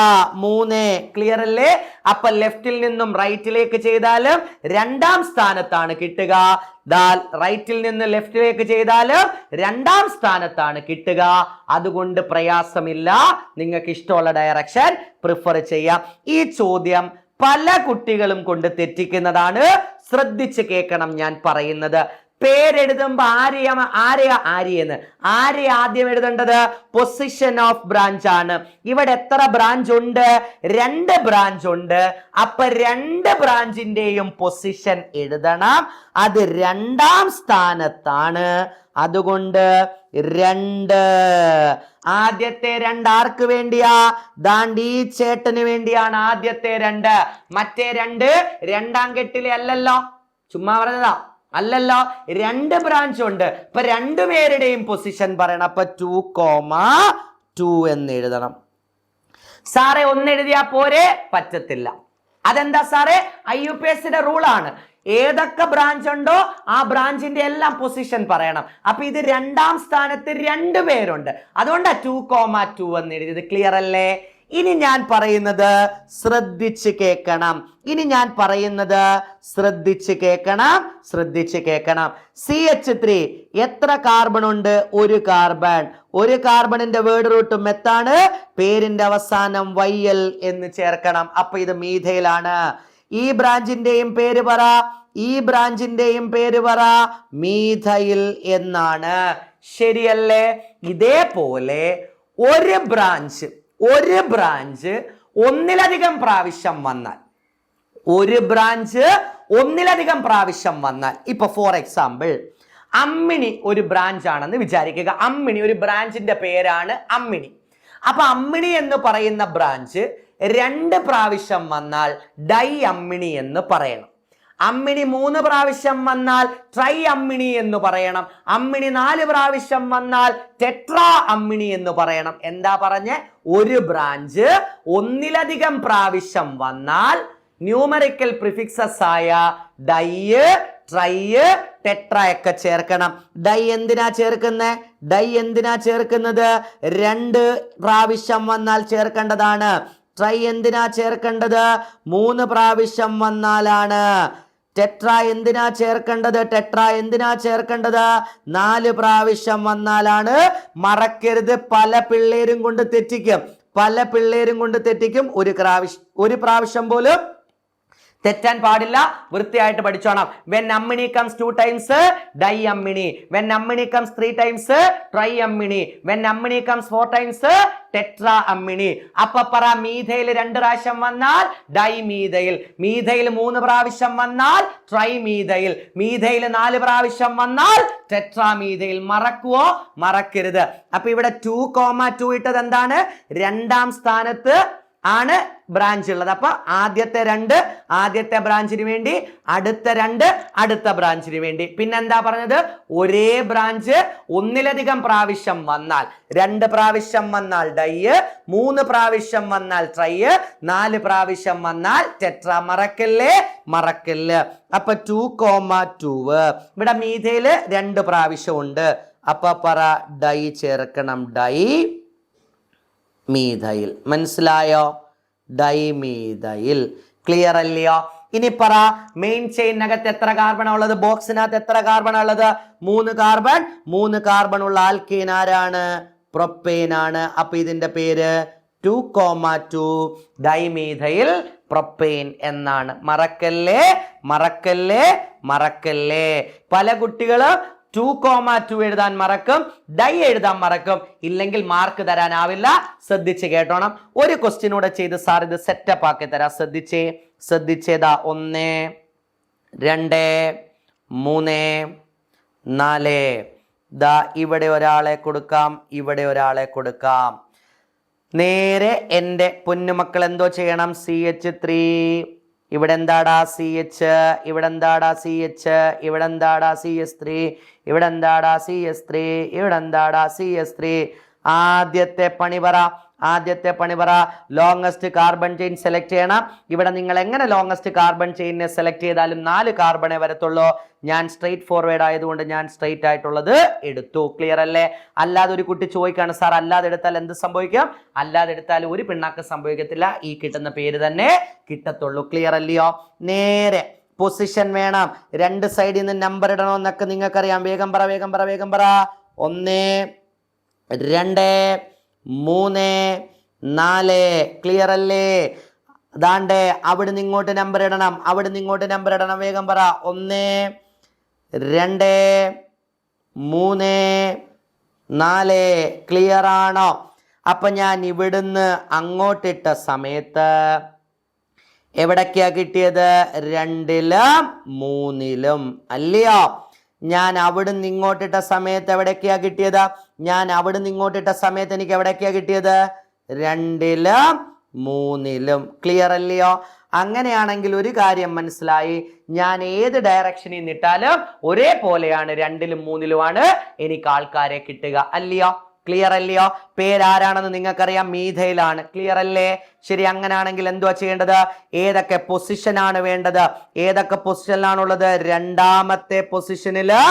Speaker 1: 3. ക്ലിയർ അല്ലേ? അപ്പൊ ലെഫ്റ്റിൽ നിന്നും റൈറ്റിലേക്ക് ചെയ്താലും 2ാം സ്ഥാനത്താണ് കിട്ടുക. റൈറ്റിൽ നിന്ന് ലെഫ്റ്റിലേക്ക് ചെയ്താലും 2ാം സ്ഥാനത്താണ് കിട്ടുക. അതുകൊണ്ട് പ്രയാസമില്ല. നിങ്ങൾക്ക് ഇഷ്ടമുള്ള ഡയറക്ഷൻ പ്രിഫർ ചെയ്യാം. ഈ ചോദ്യം പല കുട്ടികളും കൊണ്ട് തെറ്റിക്കുന്നതാണ്. ശ്രദ്ധിച്ച് കേൾക്കണം ഞാൻ പറയുന്നത്. പേരെഴുതുമ്പോ ആരെയെന്ന് ആദ്യം എഴുതേണ്ടത്? പൊസിഷൻ ഓഫ് ബ്രാഞ്ച് ആണ്. ഇവിടെ എത്ര ബ്രാഞ്ച് ഉണ്ട്? 2 ബ്രാഞ്ച് ഉണ്ട്. അപ്പൊ 2 ബ്രാഞ്ചിന്റെയും പൊസിഷൻ എഴുതണം. അത് 2ാം സ്ഥാനത്താണ്. അതുകൊണ്ട് 2. ആദ്യത്തെ 2 ആർക്ക് വേണ്ടിയാ? ഈ ചേട്ടന് വേണ്ടിയാണ് ആദ്യത്തെ 2. മറ്റേ 2 2ാം കെട്ടിലെ അല്ലല്ലോ, ചുമ്മാ പറഞ്ഞതാ. അല്ലല്ലോ, 2 ബ്രാഞ്ച് ഉണ്ട്. ഇപ്പൊ 2 പേരുടെയും പൊസിഷൻ പറയണം. അപ്പൊ 2,2 എന്ന് എഴുതണം. സാറേ 1 എഴുതിയാ പോരെ? പറ്റത്തില്ല. അതെന്താ സാറേ? IUPACയുടെ റൂളാണ്. ഏതൊക്കെ ബ്രാഞ്ച് ഉണ്ടോ ആ ബ്രാഞ്ചിന്റെ എല്ലാം പൊസിഷൻ പറയണം. അപ്പൊ ഇത് 2ാം സ്ഥാനത്ത് 2 പേരുണ്ട്. അതുകൊണ്ടാ 2,2 എന്ന് എഴുതിയത്. ക്ലിയർ അല്ലേ? ഇനി ഞാൻ പറയുന്നത് ശ്രദ്ധിച്ച് കേൾക്കണം. CH3 എത്ര കാർബൺ ഉണ്ട്? 1 കാർബൺ. 1 കാർബണിന്റെ വേർഡ് റൂട്ട് മെത്താണ്. പേരിന്റെ അവസാനം YL എന്ന് ചേർക്കണം. അപ്പൊ ഇത് മീഥൈലാണ്. ഈ ബ്രാഞ്ചിന്റെയും പേര് പറ, ഈ ബ്രാഞ്ചിന്റെയും പേര് പറ, മീഥൈൽ എന്നാണ്. ശരിയല്ലേ? ഇതേപോലെ ഒരു ബ്രാഞ്ച് ഒന്നിലധികം പ്രാവശ്യം വന്നാൽ, ഒരു ബ്രാഞ്ച് ഒന്നിലധികം പ്രാവശ്യം വന്നാൽ, ഇപ്പൊ ഫോർ എക്സാമ്പിൾ അമ്മിണി ഒരു ബ്രാഞ്ച് ആണെന്ന് വിചാരിക്കുക. അമ്മിണി ഒരു ബ്രാഞ്ചിന്റെ പേരാണ് അമ്മിണി. അപ്പൊ അമ്മിണി എന്ന് പറയുന്ന ബ്രാഞ്ച് 2 പ്രാവശ്യം വന്നാൽ ഡൈ അമ്മിണി എന്ന് പറയണം. അമ്മിണി 3 പ്രാവശ്യം വന്നാൽ ട്രൈ അമ്മിണി എന്ന് പറയണം. അമ്മിണി 4 പ്രാവശ്യം വന്നാൽ ടെട്രാ അമ്മിണി എന്ന് പറയണം. എന്താ പറഞ്ഞ? ഒരു ബ്രാഞ്ച് ഒന്നിലധികം പ്രാവശ്യം വന്നാൽ ന്യൂമറിക്കൽ പ്രിഫിക്സസ് ആയ ഡൈ, ട്രൈ, ടെട്രാ ഒക്കെ ചേർക്കണം. ഡൈ എന്തിനാ ചേർക്കുന്നത്? ഡൈ എന്തിനാ ചേർക്കുന്നത്? 2 പ്രാവശ്യം വന്നാൽ ചേർക്കേണ്ടതാണ്. ട്രൈ എന്തിനാ ചേർക്കേണ്ടത്? 3 പ്രാവശ്യം വന്നാലാണ്. ടെട്രാ എന്തിനാ ചേർക്കേണ്ടത്? ടെട്രാ എന്തിനാ ചേർക്കേണ്ടത്? 4 പ്രാവശ്യം വന്നാലാണ്. മറക്കരുത്, പല പിള്ളേരും കൊണ്ട് തെറ്റിക്കും. ഒരു പ്രാവശ്യം പോലും തെറ്റാൻ പാടില്ല. വൃത്തിയായിട്ട് പഠിച്ചോണം. when Ammini comes 2 times di Ammini, when Ammini comes 3 times tri Ammini, when Ammini comes 4 times tetra Ammini. അപ്പൊ പറ, മീഥൈൽ 2 പ്രാവശ്യം വന്നാൽ ഡൈ മീഥൈൽ, മീഥൈൽ 3 പ്രാവശ്യം വന്നാൽ ട്രൈ മീഥൈൽ, മീഥൈൽ 4 പ്രാവശ്യം വന്നാൽ ടെട്രാ മീഥൈൽ. മറക്കുവോ? മറക്കരുത്. അപ്പൊ ഇവിടെ 2,2 ഇട്ടത് എന്താണ്? 2ാം സ്ഥാനത്ത് ആണ് ബ്രാഞ്ച് ഉള്ളത്. അപ്പൊ ആദ്യത്തെ 2 ആദ്യത്തെ ബ്രാഞ്ചിന് വേണ്ടി, അടുത്ത 2 അടുത്ത ബ്രാഞ്ചിന് വേണ്ടി. പിന്നെന്താ പറഞ്ഞത്? ഒരേ ബ്രാഞ്ച് ഒന്നിലധികം പ്രാവശ്യം വന്നാൽ, 2 പ്രാവശ്യം വന്നാൽ ഡൈ, 3 പ്രാവശ്യം വന്നാൽ ട്രൈ, 4 പ്രാവശ്യം വന്നാൽ ടെട്രാ. മറക്കല്ലേ. അപ്പൊ 2,2 ഇവിടെ മീഥൈല് 2 പ്രാവശ്യം ഉണ്ട്. അപ്പൊ പറ, ഡൈ ചേർക്കണം. Dye methyl. മനസ്സിലായോ? ഡൈമീഥൈൽ. ക്ലിയർ അല്ലയോ? ഇനി പറ, മെയിൻ ചെയിനകത്ത് എത്ര കാർബൺ ഉള്ളത്? ബോക്സിനകത്ത് എത്ര കാർബൺ ഉള്ളത്? 3 കാർബൺ. 3 കാർബൺ ഉള്ള ആൽക്കീൻ ആരാണ്? പ്രൊപ്പെയ്ൻ ആണ്. അപ്പൊ ഇതിന്റെ പേര് 2,2 ഡൈമീഥൈൽ പ്രൊപ്പെയ്ൻ എന്നാണ്. മറക്കല്ലേ. പല കുട്ടികളും 2,2 എഴുതാൻ മറക്കും, ഡൈ എഴുതാൻ മറക്കും. ഇല്ലെങ്കിൽ മാർക്ക് തരാനാവില്ല. ശ്രദ്ധിച്ച് കേട്ടോണം. ഒരു ക്വസ്റ്റ്യനൂടെ ചെയ്ത് സാർ ഇത് സെറ്റപ്പ് ആക്കി തരാം. ശ്രദ്ധിച്ചേതാ 1, 2, 3, 4. ദാ ഇവിടെ ഒരാളെ കൊടുക്കാം, ഇവിടെ ഒരാളെ കൊടുക്കാം. നേരെ എൻ്റെ പൊന്നുമക്കൾ എന്തോ ചെയ്യണം? CH3. ഇവിടെ എന്താടാ CH, ഇവിടെ എന്താടാ CH, ഇവിടെ എന്താടാ CS3, ഇവിടെ എന്താടാ CS3, ഇവിടെ എന്താടാ CS3. ആദ്യത്തെ പണി പറ. ലോങ്സ്റ്റ് കാർബൺ ചെയിൻ സെലക്ട് ചെയ്യണം. ഇവിടെ നിങ്ങൾ എങ്ങനെ ലോങ്സ്റ്റ് കാർബൺ ചെയിനെ സെലക്ട് ചെയ്താലും 4 കാർബണേ വരത്തുള്ളൂ. ഞാൻ സ്ട്രെയിറ്റ് ഫോർവേഡ് ആയതുകൊണ്ട് ഞാൻ സ്ട്രെയിറ്റ് ആയിട്ടുള്ളത് എടുത്തു. ക്ലിയർ അല്ലേ? അല്ലാതെ ഒരു കുട്ടി ചോദിക്കാണ്, സാർ അല്ലാതെ എടുത്താൽ എന്ത് സംഭവിക്കും? അല്ലാതെ എടുത്താൽ ഒരു പിണ്ണാക്ക് സംഭവിക്കത്തില്ല. ഈ കിട്ടുന്ന പേര് തന്നെ കിട്ടത്തുള്ളൂ. ക്ലിയർ അല്ലയോ? നേരെ പൊസിഷൻ വേണം. 2 സൈഡിൽ നിന്ന് നമ്പർ ഇടണമെന്നൊക്കെ നിങ്ങൾക്കറിയാം. വേഗം പറ. 1, 2, 3, 4. ക്ലിയർ അല്ലേ? അതാണ്ടേ അവിടുന്ന് ഇങ്ങോട്ട് നമ്പർ ഇടണം. വേഗം പറ. 1, 2, 3, 4. ക്ലിയർ ആണോ? അപ്പൊ ഞാൻ ഇവിടുന്ന് അങ്ങോട്ടിട്ട സമയത്ത് എവിടൊക്കെയാ കിട്ടിയത്? 2ലും 3ലും അല്ലയോ? ഞാൻ അവിടുന്ന് ഇങ്ങോട്ടിട്ട സമയത്ത് എവിടൊക്കെയാ കിട്ടിയത്? എനിക്ക് എവിടൊക്കെയാ കിട്ടിയത്? 2ലും 3ലും. ക്ലിയർ അല്ലയോ? അങ്ങനെയാണെങ്കിൽ ഒരു കാര്യം മനസ്സിലായി. ഞാൻ ഏത് ഡയറക്ഷനിൽ നിന്നിട്ടാലും ഒരേപോലെയാണ്, 2ലും 3ലുമാണ് എനിക്ക് ആൾക്കാരെ കിട്ടുക. അല്ലയോ? ക്ലിയർ അല്ലയോ? പേരാരാണെന്ന് നിങ്ങൾക്കറിയാം, മീഥൈലാണ്. ക്ലിയർ അല്ലേ? ശരി. അങ്ങനെയാണെങ്കിൽ എന്തുവാ ചെയ്യേണ്ടത്? ഏതൊക്കെ പൊസിഷനാണ് വേണ്ടത്? ഏതൊക്കെ പൊസിഷനിലാണുള്ളത്? 2ാമത്തെ പൊസിഷനില്,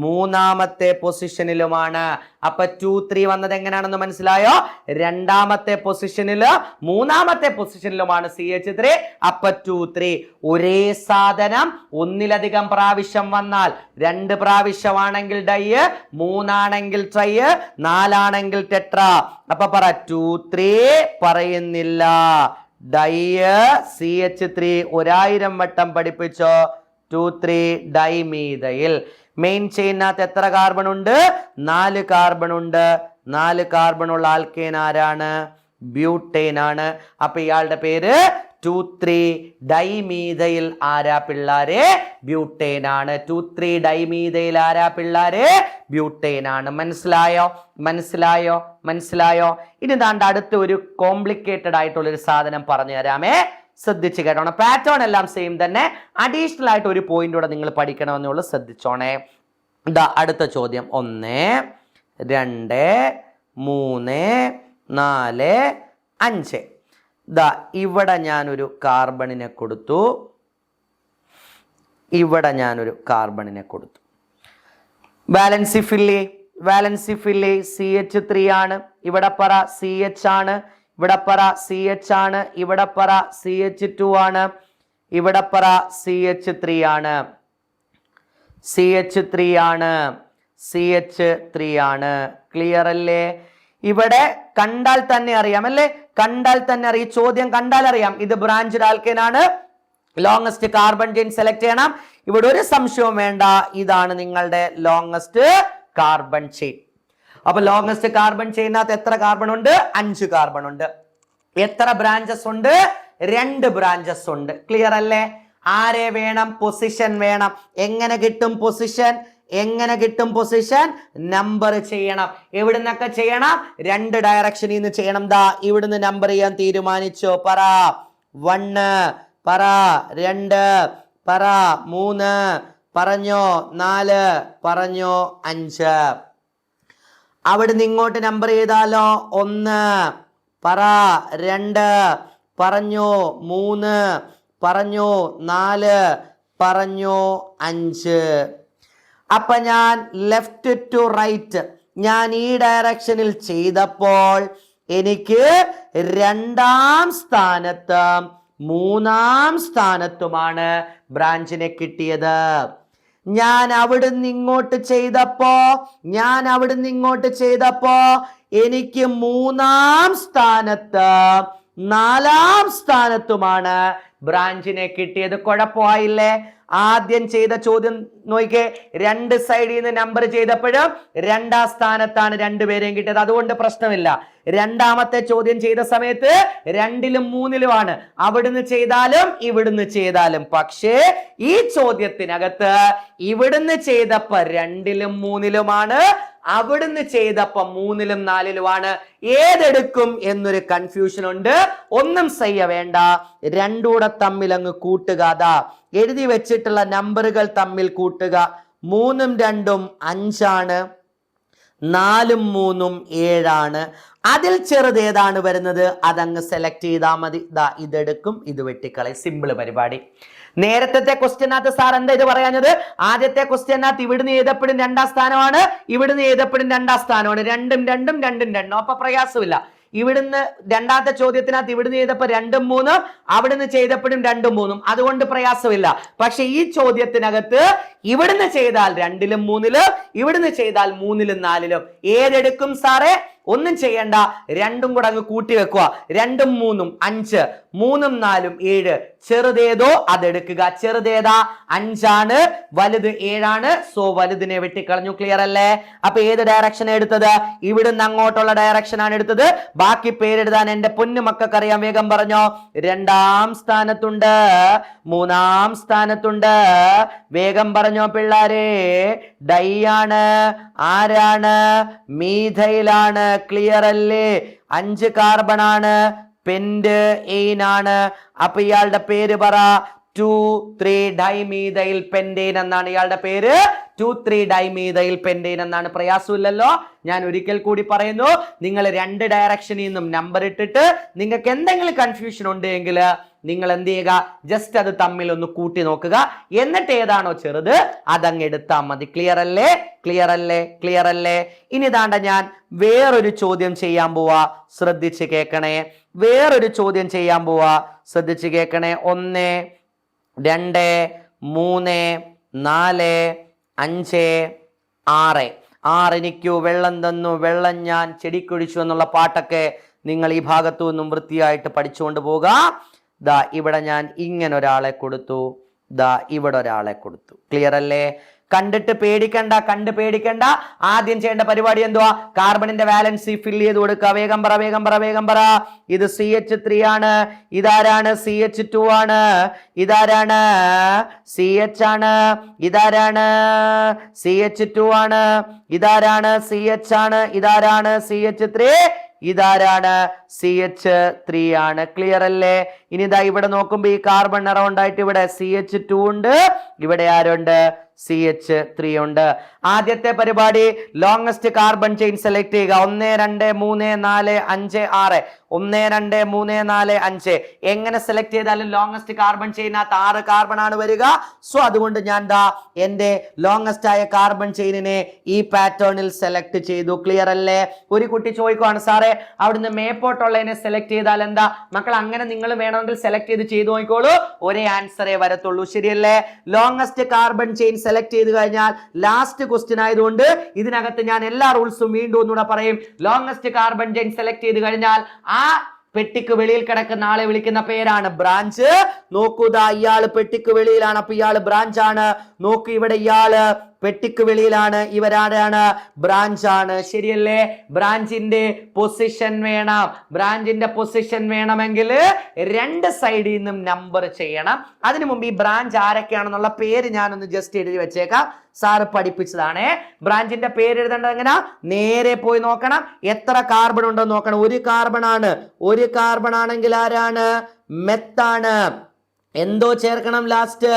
Speaker 1: 3ാമത്തെ പൊസിഷനിലുമാണ്. അപ്പൊ 2, 3 വന്നത് എങ്ങനെയാണെന്ന് മനസ്സിലായോ? 2ാമത്തെ പൊസിഷനില്, 3ാമത്തെ പൊസിഷനിലുമാണ് CH3. അപ്പൊ 2, 3. ഒരേ സാധനം ഒന്നിലധികം പ്രാവശ്യം വന്നാൽ, 2 പ്രാവശ്യമാണെങ്കിൽ ഡൈ, 3 ആണെങ്കിൽ ട്രൈ, 4 ആണെങ്കിൽ ടെട്രാ. അപ്പൊ പറ, 2, 3 പറയുന്നില്ല. ഡൈ CH3 1000 വട്ടം പഠിപ്പിച്ചോ 2,3 ഡൈമീഥൈൽ. മെയിൻ ചെയിനകത്ത് എത്ര കാർബൺ ഉണ്ട്? 4 കാർബൺ ഉണ്ട്. 4 കാർബൺ ഉള്ള ആൽക്കേൻ ആരാണ്? ബ്യൂട്ടേൻ ആണ്. അപ്പൊ ഇയാളുടെ പേര് 2,3 ഡൈമീഥൈൽ ആരാ പിള്ളാരെ? ബ്യൂട്ടേൻ ആണ്. 2,3 ഡൈമീഥൈൽ ആരാ പിള്ളാരെ? ബ്യൂട്ടേൻ ആണ്. മനസ്സിലായോ? മനസ്സിലായോ? മനസ്സിലായോ? ഇനി താണ്ട അടുത്ത ഒരു കോംപ്ലിക്കേറ്റഡ് ആയിട്ടുള്ള ഒരു സാധനം പറഞ്ഞു തരാമേ. ശ്രദ്ധിച്ച് കേട്ടോണം. പാറ്റേൺ എല്ലാം സെയിം തന്നെ, അഡീഷണൽ ആയിട്ട് ഒരു പോയിന്റ് കൂടെ നിങ്ങൾ പഠിക്കണമെന്നുള്ളൂ. ശ്രദ്ധിച്ചോണേ. ഇതാ അടുത്ത ചോദ്യം. 1 2 3 4 5. ദാ ഇവിടെ ഞാനൊരു കാർബണിനെ കൊടുത്തു, ഇവിടെ ഞാനൊരു കാർബണിനെ കൊടുത്തു. Valency filly, valency filly CH3 ആണ്. ഇവിടെ പറ CH ആണ്. ഇവിടെ പറ CH ആണ്. ഇവിടെ പറ CH2 ആണ്. ഇവിടെ പറ CH3 ആണ്. CH3 ആണ്. CH3 ആണ്. ക്ലിയർ അല്ലേ? ഇവിടെ കണ്ടാൽ തന്നെ അറിയാം അല്ലേ? കണ്ടാൽ തന്നെ അറിയാം. ചോദ്യം കണ്ടാൽ അറിയാം ഇത് ബ്രാഞ്ച് ആൽക്കേൻ ആണ്. ലോങ്സ്റ്റ് കാർബൺ ചെയിൻ സെലക്ട് ചെയ്യണം. ഇവിടെ ഒരു സംശയവും വേണ്ട, ഇതാണ് നിങ്ങളുടെ ലോങ്സ്റ്റ് കാർബൺ ചെയിൻ. അപ്പൊ ലോങ്സ്റ്റ് കാർബൺ ചെയിനകത്ത് എത്ര കാർബൺ ഉണ്ട്? 5 കാർബൺ ഉണ്ട്. എത്ര ബ്രാഞ്ചസ് ഉണ്ട്? 2 ബ്രാഞ്ചസ് ഉണ്ട്. ക്ലിയർ അല്ലേ? ആരെ വേണം? പൊസിഷൻ വേണം. എങ്ങനെ കിട്ടും പൊസിഷൻ? എങ്ങനെ കിട്ടും പൊസിഷൻ? നമ്പർ ചെയ്യണം. എവിടുന്നൊക്കെ ചെയ്യണം? 2 ഡയറക്ഷനിൽ നിന്ന് ചെയ്യണം. ദാ ഇവിടുന്ന് നമ്പർ ചെയ്യാൻ തീരുമാനിച്ചോ? പറ 1, പറ 2, പറ 3, പറഞ്ഞോ 4, പറഞ്ഞോ 5. അവിടുന്ന് ഇങ്ങോട്ട് നമ്പർ ചെയ്താലോ? 1, പറ 2, പറഞ്ഞോ 3, പറഞ്ഞോ 4, പറഞ്ഞോ 5. അപ്പൊ ഞാൻ ലെഫ്റ്റ് ടു റൈറ്റ് ഞാൻ ഈ ഡയറക്ഷനിൽ ചെയ്തപ്പോൾ എനിക്ക് 2ാം സ്ഥാനത്തും 3ാം സ്ഥാനത്തുമാണ് ബ്രാഞ്ചിനെ കിട്ടിയത്. ഞാൻ അവിടുന്ന് ഇങ്ങോട്ട് ചെയ്തപ്പോ എനിക്ക് 3ാം സ്ഥാനത്ത് 4ാം സ്ഥാനത്തുമാണ് ബ്രാഞ്ചിനെ കിട്ടിയത്. കുഴപ്പമായില്ലേ? ആദ്യം ചെയ്ത ചോദ്യം നോക്കിക്കേ, 2 സൈഡിൽ നിന്ന് നമ്പർ ചെയ്തപ്പോഴും 2ാം സ്ഥാനത്താണ് 2 പേരെയും കിട്ടിയത്. അതുകൊണ്ട് പ്രശ്നമില്ല. രണ്ടാമത്തെ ചോദ്യം ചെയ്ത സമയത്ത് 2ലും 3ലുമാണ്. അവിടുന്ന് ചെയ്താലും ഇവിടുന്ന് ചെയ്താലും. പക്ഷേ ഈ ചോദ്യത്തിനകത്ത് ഇവിടുന്ന് ചെയ്തപ്പോ 2ലും 3ലുമാണ്, അവിടുന്ന് ചെയ്തപ്പോ 3ലും 4ലുമാണ്. ഏതെടുക്കും എന്നൊരു കൺഫ്യൂഷൻ ഉണ്ട്. ഒന്നും ചെയ്യ വേണ്ട, രണ്ടൂടെ തമ്മിൽ അങ്ങ് കൂട്ടുക. അതാ എഴുതി വെച്ചിട്ടുള്ള നമ്പറുകൾ തമ്മിൽ കൂട്ടുക. 3ഉം 2ഉം 5ആണ്, 4ഉം 3ഉം 7ആണ്. അതിൽ ചെറുത് ഏതാണ് വരുന്നത് അതങ്ങ് സെലക്ട് ചെയ്താൽ മതി. ദാ ഇതെടുക്കും, ഇത് വെട്ടിക്കളയും. സിമ്പിൾ പരിപാടി. നേരത്തെ ക്വസ്റ്റ്യനകത്ത് സാർ എന്താ ഇത് പറയാഞ്ഞത്? ആദ്യത്തെ ക്വസ്റ്റ്യനകത്ത് ഇവിടുന്ന് ചെയ്തപ്പോഴും 2ാം സ്ഥാനമാണ്, ഇവിടുന്ന് ചെയ്തപ്പോഴും 2ാം സ്ഥാനമാണ്. 2ഉം 2ഉം 2ഉം 2ഉം. അപ്പൊ പ്രയാസമില്ല. ഇവിടുന്ന് രണ്ടാമത്തെ ചോദ്യത്തിനകത്ത് ഇവിടുന്ന് ചെയ്തപ്പോ 2ഉം 3ഉം, അവിടുന്ന് ചെയ്തപ്പോഴും 2ഉം 3ഉം. അതുകൊണ്ട് പ്രയാസമില്ല. പക്ഷെ ഈ ചോദ്യത്തിനകത്ത് ഇവിടുന്ന് ചെയ്താൽ 2ലും 3ലും, ഇവിടുന്ന് ചെയ്താൽ 3ലും 4ലും. ഏതെടുക്കും സാറേ? ഒന്നും ചെയ്യണ്ട, രണ്ടും കൂടെ അങ്ങ് കൂട്ടി വെക്കുക. 2ഉം 3ഉം 5, 3ഉം 4ഉം 7. ചെറുതേതോ അതെടുക്കുക. ചെറുതേതാ? 5ആണ്, വലുത് 7ആണ്. സോ വലുതിനെ വെട്ടിക്കളഞ്ഞു. ക്ലിയർ അല്ലേ? അപ്പൊ ഏത് ഡയറക്ഷൻ എടുത്തത്? ഇവിടുന്ന് അങ്ങോട്ടുള്ള ഡയറക്ഷൻ ആണ് എടുത്തത്. ബാക്കി പേരെഴുതാൻ എന്റെ പൊന്നു മക്കൾക്ക് അറിയാം. വേഗം പറഞ്ഞോ. 2ാം സ്ഥാനത്തുണ്ട്, 3ാം സ്ഥാനത്തുണ്ട്. വേഗം പറഞ്ഞോ പിള്ളാരെ. ഡൈ ആണ്. ആരാണ്? മീഥൈലാണ്. ക്ലിയർ അല്ലേ? 5 കാർബൺ ആണ്, പെന്റ് എയിനാണ്. അപ്പൊ ഇയാളുടെ പേര് പറ. 2,3 ഡൈമീഥൈൽ പെന്റേൻ എന്നാണ് ഇയാളുടെ പേര്. 2,3 ഡൈമീഥൈൽ പെന്റേൻ എന്നാണ്. പ്രയാസമില്ലല്ലോ. ഞാൻ ഒരിക്കൽ കൂടി പറയുന്നു, നിങ്ങൾ 2 ഡയറക്ഷനിൽ നിന്നും നമ്പർ ഇട്ടിട്ട് നിങ്ങൾക്ക് എന്തെങ്കിലും കൺഫ്യൂഷൻ ഉണ്ടെങ്കിൽ നിങ്ങൾ എന്ത് ചെയ്യുക? ജസ്റ്റ് അത് തമ്മിൽ ഒന്ന് കൂട്ടി നോക്കുക. എന്നിട്ട് ഏതാണോ ചെറുത് അതങ്ങ് എടുത്താൽ മതി. ക്ലിയർ അല്ലേ? ക്ലിയർ അല്ലേ? ക്ലിയർ അല്ലേ? ഇനി താണ്ട ഞാൻ വേറൊരു ചോദ്യം ചെയ്യാൻ പോവാ. ശ്രദ്ധിച്ച് കേൾക്കണേ. വേറൊരു ചോദ്യം ചെയ്യാൻ പോവാ. ശ്രദ്ധിച്ച് കേൾക്കണേ. 1, 2, 3, 4, 5, 6. 6 എനിക്കു വെള്ളം തന്നു, വെള്ളം ഞാൻ ചെടിക്കൊഴിച്ചു എന്നുള്ള പാട്ടൊക്കെ നിങ്ങൾ ഈ ഭാഗത്തു നിന്നും വൃത്തിയായിട്ട് പഠിച്ചുകൊണ്ട് പോകുക. ദാ ഇവിടെ ഞാൻ ഇങ്ങനെ ഒരാളെ കൊടുത്തു, ദാ ഇവിടെ ഒരാളെ കൊടുത്തു. ക്ലിയർ അല്ലേ? കണ്ടിട്ട് പേടിക്കണ്ട, പേടിക്കണ്ട. ആദ്യം ചെയ്യേണ്ട പരിപാടി എന്തുവാ? കാർബണിന്റെ വാലൻസി ഫില്ല് ചെയ്ത് കൊടുക്കുക. വേഗം പറ. ഇത് CH3 ആണ്. ഇതാരാണ്? CH2 ആണ്. ഇതാരാണ്? CH ആണ്. ഇതാരാണ്? CH2 ആണ്. ഇതാരാണ്? CH ആണ്. ഇതാരാണ്? CH3. ഇതാരാണ്? CH3 ആണ്. ക്ലിയർ അല്ലേ? ഇനി ഇതാ ഇവിടെ നോക്കുമ്പോ ഈ കാർബൺ അറൗണ്ട് ആയിട്ട് ഇവിടെ CH2 ഉണ്ട്, ഇവിടെ ആരുണ്ട്? CH3 ഉണ്ട്. ആദ്യത്തെ പരിപാടി ലോങ്സ്റ്റ് കാർബൺ ചെയിൻ സെലക്ട് ചെയ്യുക. 1 2 3 4 5 6. 1 2 3 4 5. എങ്ങനെ സെലക്ട് ചെയ്താലും ലോങ്സ്റ്റ് കാർബൺ ചെയിനകത്ത് 6 കാർബൺ ആണ് വരിക. സോ അതുകൊണ്ട് ഞാൻ ദാ എന്റെ ലോങ്സ്റ്റ് ആയ കാർബൺ ചെയിനിനെ ഈ പാറ്റേണിൽ സെലക്ട് ചെയ്തു. ക്ലിയർ അല്ലേ? ഒരു കുട്ടി ചോദിക്കുവാണ്, സാറേ അവിടുന്ന് മേപ്പോട്ടുള്ളതിനെ സെലക്ട് ചെയ്താൽ എന്താ? മക്കൾ അങ്ങനെ നിങ്ങൾ വേണമെങ്കിൽ സെലക്ട് ചെയ്ത് നോക്കിക്കോളൂ, ഒരേ ആൻസറേ വരത്തുള്ളൂ. ശരിയല്ലേ? ലോങ്സ്റ്റ് കാർബൺ ചെയിൻ സെലക്ട് ചെയ്ത് കഴിഞ്ഞാൽ ലാസ്റ്റ് ക്വസ്റ്റ്യൻ ആയതുകൊണ്ട് ഇതിനകത്ത് ഞാൻ എല്ലാ റൂൾസും വീണ്ടും ഒന്നുകൂടെ പറയും. ലോങ്സ്റ്റ് കാർബൺ ചെയിൻ സെലക്ട് ചെയ്ത് കഴിഞ്ഞാൽ ആ പെട്ടിക്ക് വെളിയിൽ കിടക്കുന്ന ആളെ വിളിക്കുന്ന പേരാണ് ബ്രാഞ്ച്. നോക്കൂ, ദാ ഇയാള് പെട്ടിക്ക് വെളിയിലാണ്, അപ്പൊ ഇയാള് ബ്രാഞ്ച് ആണ്. നോക്കൂ, ഇവിടെ ഇയാള് പെട്ടിക്ക് വെളിയിലാണ്, ഇവരാരാണ്? ബ്രാഞ്ച് ആണ്. ശരിയല്ലേ? ബ്രാഞ്ചിന്റെ പൊസിഷൻ വേണം. ബ്രാഞ്ചിന്റെ പൊസിഷൻ വേണമെങ്കിൽ രണ്ട് സൈഡിൽ നിന്നും നമ്പർ ചെയ്യണം. അതിനു മുമ്പ് ഈ ബ്രാഞ്ച് ആരൊക്കെയാണെന്നുള്ള പേര് ഞാനൊന്ന് ജസ്റ്റ് എഴുതി വെച്ചേക്കാം. സാറ് പഠിപ്പിച്ചതാണ്. ബ്രാഞ്ചിന്റെ പേര് എഴുതേണ്ടത് എങ്ങനെ? നേരെ പോയി നോക്കണം, എത്ര കാർബൺ ഉണ്ടെന്ന് നോക്കണം. ഒരു കാർബൺ ആണ്. ഒരു കാർബൺ ആണെങ്കിൽ ആരാണ്? മെത്താണ്. എന്തോ ചേർക്കണം ലാസ്റ്റ്?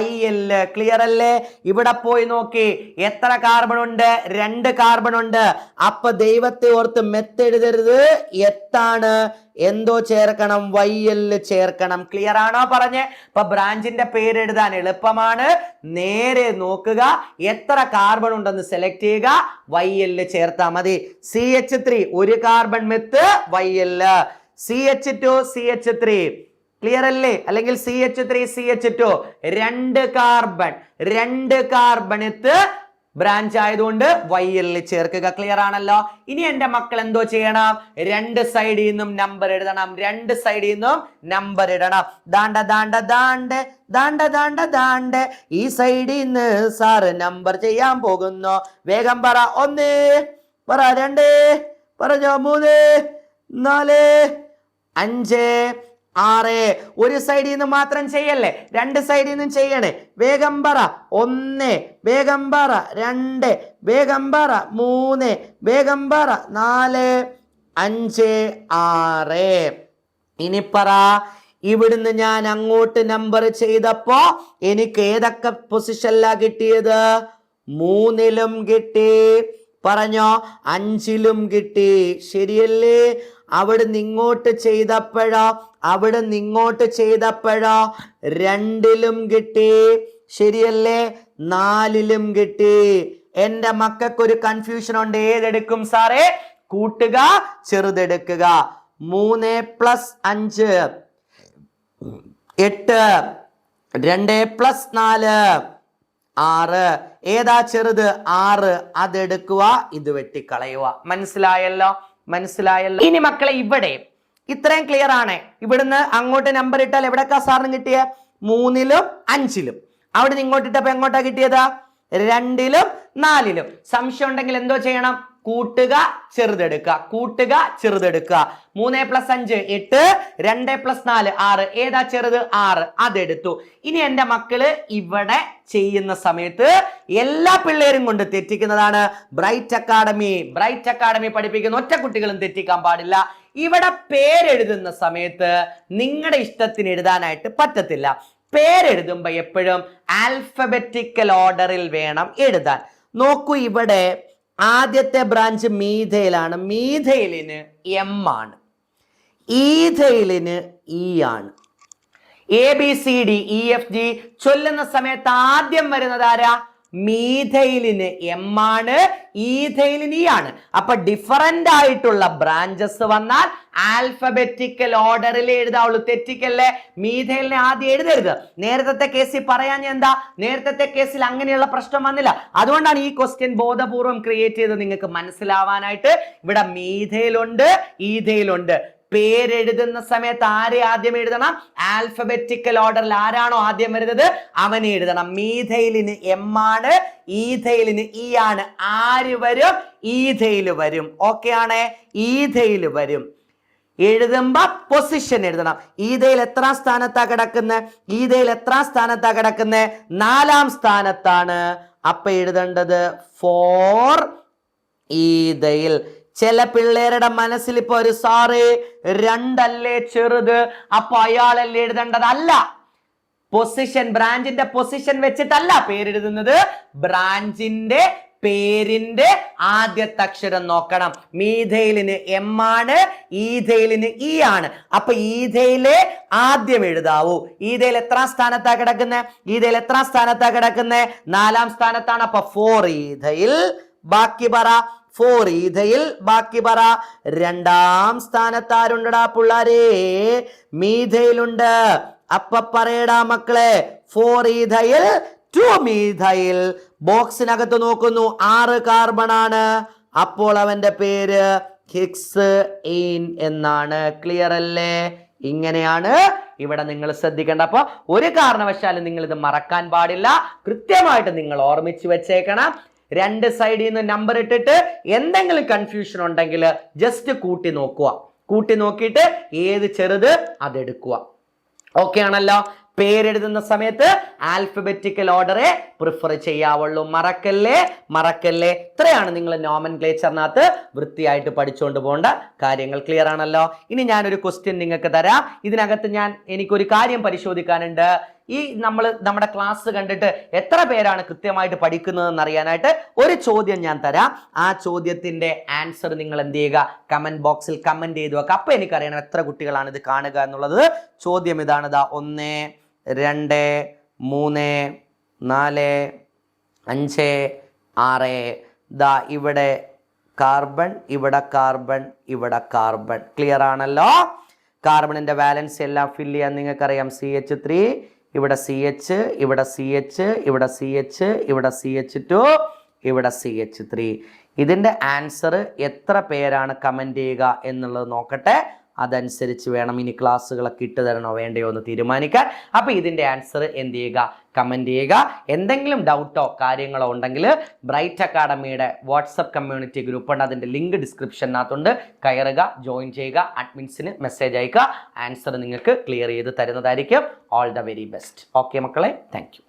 Speaker 1: YL. ക്ലിയർ അല്ലേ? ഇവിടെ പോയി നോക്കി എത്ര കാർബൺ ഉണ്ട്? 2 കാർബൺ ഉണ്ട്. അപ്പൊ ദൈവത്തെ ഓർത്ത് മെത്ത് എഴുതരുത്, എത്താണ്. എന്തോ ചേർക്കണം? YL ചേർക്കണം. ക്ലിയർ ആണോ പറഞ്ഞേ? അപ്പൊ ബ്രാഞ്ചിന്റെ പേര് എഴുതാൻ എളുപ്പമാണ്. നേരെ നോക്കുക, എത്ര കാർബൺ ഉണ്ടെന്ന് സെലക്ട് ചെയ്യുക, YL ചേർത്താ മതി. CH3 ഒരു carbon meth, YL. CH2 CH3. Clear അല്ലേ? അല്ലെങ്കിൽ CH3 CH2 2 കാർബണിത്ത് ബ്രാഞ്ച് ആയതുകൊണ്ട് YL ചേർക്കുക. ക്ലിയർ ആണല്ലോ? ഇനി എന്റെ മക്കൾ എന്തോ ചെയ്യണം? 2 സൈഡിൽ നിന്നും നമ്പർ എഴുതണം. 2 സൈഡിൽ നിന്നും നമ്പർ ഇടണം. ദാണ്ട ഈ സൈഡിൽ നിന്ന് സാറ് നമ്പർ ചെയ്യാൻ പോകുന്നു. വേഗം പറ. 1 പറ, 2 പറഞ്ഞോ, 3 4 5 6. ഒരു സൈഡിൽ നിന്ന് മാത്രം ചെയ്യല്ലേ, 2 സൈഡിൽ നിന്നും ചെയ്യണേ. വേഗം പറ. 1 വേഗം പറ, 2 വേഗം പറ, 3 വേഗം പറ, 4 5 6. ഇനി പറ, ഇവിടുന്ന് ഞാൻ അങ്ങോട്ട് നമ്പർ ചെയ്തപ്പോ എനിക്ക് ഏതൊക്കെ പൊസിഷനിലാ കിട്ടിയത്? 3ലും കിട്ടി. പറഞ്ഞോ, 5ലും കിട്ടി. ശരിയല്ലേ? അവിടുന്ന് ഇങ്ങോട്ട് ചെയ്തപ്പോഴോ 2ലും കിട്ടി. ശരിയല്ലേ? 4ലും കിട്ടി. എന്റെ മക്കൾക്കൊരു കൺഫ്യൂഷൻ ഉണ്ട്. ഏതെടുക്കും സാറേ? കൂട്ടുക, ചെറുതെടുക്കുക. 3 + 5 8, 2 + 4 6. ഏതാ ചെറുത്? 6. അതെടുക്കുക, ഇത് വെട്ടിക്കളയുക. മനസ്സിലായല്ലോ? ഇനി മക്കളെ ഇവിടെ ഇത്രയും ക്ലിയർ ആണ്. ഇവിടുന്ന് അങ്ങോട്ട് നമ്പർ ഇട്ടാൽ എവിടെക്കാ സാറിന് കിട്ടിയ? 3ലും 5ലും. അവിടെ നിന്ന് ഇങ്ങോട്ട് ഇട്ടപ്പോ എങ്ങോട്ടാ കിട്ടിയത്? 2ലും 4ലും. സംശയം ഉണ്ടെങ്കിൽ എന്തോ ചെയ്യണം? കൂട്ടുക, ചെറുതെടുക്കുക. 3 + 5 8, 2 + 4 6. ഏതാ ചെറുത്? 6. അതെടുത്തു. ഇനി എന്റെ മക്കള് ഇവിടെ ചെയ്യുന്ന സമയത്ത് എല്ലാ പിള്ളേരും കൊണ്ട് തെറ്റിക്കുന്നതാണ്. ബ്രൈറ്റ് അക്കാഡമി പഠിപ്പിക്കുന്ന ഒറ്റ കുട്ടികളും തെറ്റിക്കാൻ പാടില്ല. ഇവിടെ പേരെഴുതുന്ന സമയത്ത് നിങ്ങളുടെ ഇഷ്ടത്തിന് എഴുതാനായിട്ട് പറ്റത്തില്ല. പേരെഴുതുമ്പോ എപ്പോഴും ആൽഫബറ്റിക്കൽ ഓർഡറിൽ വേണം എഴുതാൻ. നോക്കൂ, ഇവിടെ ആദ്യത്തെ ബ്രാഞ്ച് മീഥൈലാണ്. മീഥൈലിന് M ആണ്, ഈഥൈലിന് E ആണ്. ABCD EFG ചൊല്ലുന്ന സമയത്ത് ആദ്യം വരുന്നത് ആരാ? മീഥൈലിന് എം ആണ്, ഈഥൈലിന് ഇ ആണ്. അപ്പൊ ഡിഫറന്റ് ആയിട്ടുള്ള ബ്രാഞ്ചസ് വന്നാൽ ആൽഫബറ്റിക്കൽ ഓർഡറിൽ എഴുതാവുള്ളൂ. തെറ്റിക്കല്ലേ? മീഥൈലിനെ ആദ്യം എഴുതരുത്. നേരത്തെ കേസിൽ പറയാൻ എന്താ, നേരത്തെ കേസിൽ അങ്ങനെയുള്ള പ്രശ്നം വന്നില്ല. അതുകൊണ്ടാണ് ഈ ക്വസ്റ്റ്യൻ ബോധപൂർവം ക്രിയേറ്റ് ചെയ്ത് നിങ്ങൾക്ക് മനസ്സിലാവാനായിട്ട്. ഇവിടെ മീഥൈലുണ്ട്, ഈഥൈലുണ്ട്. പേരെഴുതുന്ന സമയത്ത് ആരെ ആദ്യം എഴുതണം? ആൽഫബറ്റിക്കൽ ഓർഡറിൽ ആരാണോ ആദ്യം വരുന്നത് അവനെ എഴുതണം. മീഥൈലിന് എം ആണ്, ഈഥൈലിന് ഇ ആണ്. ആര് വരും? ഈഥൈൽ വരും. ഓക്കെ ആണ്, ഈഥൈൽ വരും. എഴുതുമ്പോ പൊസിഷൻ എഴുതണം. ഈഥൈൽ എത്രാം സ്ഥാനത്താ കിടക്കുന്നത്? ഈഥൈൽ എത്രാം സ്ഥാനത്താ കിടക്കുന്നത്? 4-ാം സ്ഥാനത്താണ്. അപ്പൊ എഴുതേണ്ടത് 4 ഈഥൈൽ. ചില പിള്ളേരുടെ മനസ്സിൽ ഇപ്പൊ ഒരു സാറ് 2 അല്ലേ ചെറുത്, അപ്പൊ അയാളല്ലേ എഴുതേണ്ടത്? അല്ല, പൊസിഷൻ, ബ്രാഞ്ചിന്റെ പൊസിഷൻ വെച്ചിട്ടല്ല പേരെഴുതുന്നത്. ബ്രാഞ്ചിന്റെ പേരിന്റെ ആദ്യത്തെ അക്ഷരം നോക്കണം. മീഥൈലിന് എം ആണ്, ഈഥൈലിന് ഇ ആണ്. അപ്പൊ ഈഥൈലെ ആദ്യം എഴുതാവൂ. ഈഥൈൽ എത്രാം സ്ഥാനത്താ കിടക്കുന്നത്? ഈഥൈൽ എത്രാം സ്ഥാനത്താ കിടക്കുന്നത്? 4-ാം സ്ഥാനത്താണ്. അപ്പൊ 4 ഈഥൈൽ. ബാക്കി പറ. 4 ഈഥൈൽ. ബാക്കി പറ. 2-ാം സ്ഥാനത്ത് ആരുണ്ടടാ പിള്ളാരെ? മീഥൈലുണ്ട്. അപ്പൊ പറയടാ മക്കളെ, 4 ഈഥൈൽ 2 മീഥൈൽ. ബോക്സിനകത്ത് നോക്കുന്നു, 6 കാർബൺ ആണ്. അപ്പോൾ അവന്റെ പേര് ഹെക്സീൻ എന്നാണ്. ക്ലിയർ അല്ലേ? ഇങ്ങനെയാണ് ഇവിടെ നിങ്ങൾ ശ്രദ്ധിക്കേണ്ട. അപ്പൊ ഒരു കാരണവശാലും നിങ്ങൾ ഇത് മറക്കാൻ പാടില്ല. കൃത്യമായിട്ട് നിങ്ങൾ ഓർമ്മിച്ച് വെച്ചേക്കണം. 2 സൈഡിൽ നിന്ന് നമ്പർ ഇട്ടിട്ട് എന്തെങ്കിലും കൺഫ്യൂഷൻ ഉണ്ടെങ്കിൽ ജസ്റ്റ് കൂട്ടി നോക്കുക. കൂട്ടി നോക്കിയിട്ട് ഏത് ചെറുത് അതെടുക്കുക. ഓക്കെ ആണല്ലോ? പേരെഴുതുന്ന സമയത്ത് ആൽഫബറ്റിക്കൽ ഓർഡറെ പ്രിഫർ ചെയ്യാവുള്ളൂ. മറക്കല്ലേ, മറക്കല്ലേ. ഇത്രയാണ് നിങ്ങൾ നോമൻക്ലേച്ചറിനകത്ത് വൃത്തിയായിട്ട് പഠിച്ചുകൊണ്ട് പോകേണ്ട കാര്യങ്ങൾ. ക്ലിയർ ആണല്ലോ? ഇനി ഞാനൊരു ക്വസ്റ്റ്യൻ നിങ്ങൾക്ക് തരാം. ഇതിനകത്ത് എനിക്കൊരു കാര്യം പരിശോധിക്കാനുണ്ട്. ഈ നമ്മുടെ ക്ലാസ് കണ്ടിട്ട് എത്ര പേരാണ് കൃത്യമായിട്ട് പഠിക്കുന്നതെന്ന് അറിയാനായിട്ട് ഒരു ചോദ്യം ഞാൻ തരാം. ആ ചോദ്യത്തിന്റെ ആൻസർ നിങ്ങൾ എന്ത് ചെയ്യുക? കമന്റ് ബോക്സിൽ കമന്റ് ചെയ്ത് വെക്കുക. അപ്പൊ എനിക്കറിയണം എത്ര കുട്ടികളാണ് ഇത് കാണുക എന്നുള്ളത്. ചോദ്യം ഇതാണ്. 1 2 3 4 5 6. ദാ ഇവിടെ കാർബൺ, ഇവിടെ കാർബൺ, ഇവിടെ കാർബൺ. ക്ലിയർ ആണല്ലോ? കാർബണിന്റെ വാലൻസ് എല്ലാം ഫില്ല് ചെയ്യാൻ നിങ്ങൾക്കറിയാം. CH3, ഇവിടെ CH, ഇവിടെ CH, ഇവിടെ CH, ഇവിടെ CH2, ഇവിടെ CH3. ഇതിന്റെ ആൻസർ എത്ര പേരാണ് കമന്റ് ചെയ്യുക എന്നുള്ളത് നോക്കട്ടെ. അതനുസരിച്ച് വേണം ഇനി ക്ലാസ്സുകളൊക്കെ ഇട്ട് തരണോ വേണ്ടയോ എന്ന് തീരുമാനിക്കാൻ. അപ്പൊ ഇതിന്റെ ആൻസർ എന്ത് ചെയ്യുക? കമന്റ് ചെയ്യുക. എന്തെങ്കിലും ഡൗട്ടോ കാര്യങ്ങളോ ഉണ്ടെങ്കിൽ ബ്രൈറ്റ് അക്കാഡമിയുടെ വാട്സപ്പ് കമ്മ്യൂണിറ്റി ഗ്രൂപ്പ് ഉണ്ട്. അതിന്റെ ലിങ്ക് ഡിസ്ക്രിപ്ഷനകത്തുണ്ട്. കയറുക, ജോയിൻ ചെയ്യുക, അഡ്മിൻസിന് മെസ്സേജ് അയക്കുക. ആൻസർ നിങ്ങൾക്ക് ക്ലിയർ ചെയ്ത് തരുന്നതായിരിക്കും. All the very best. Okay മക്കളെ, താങ്ക് യു.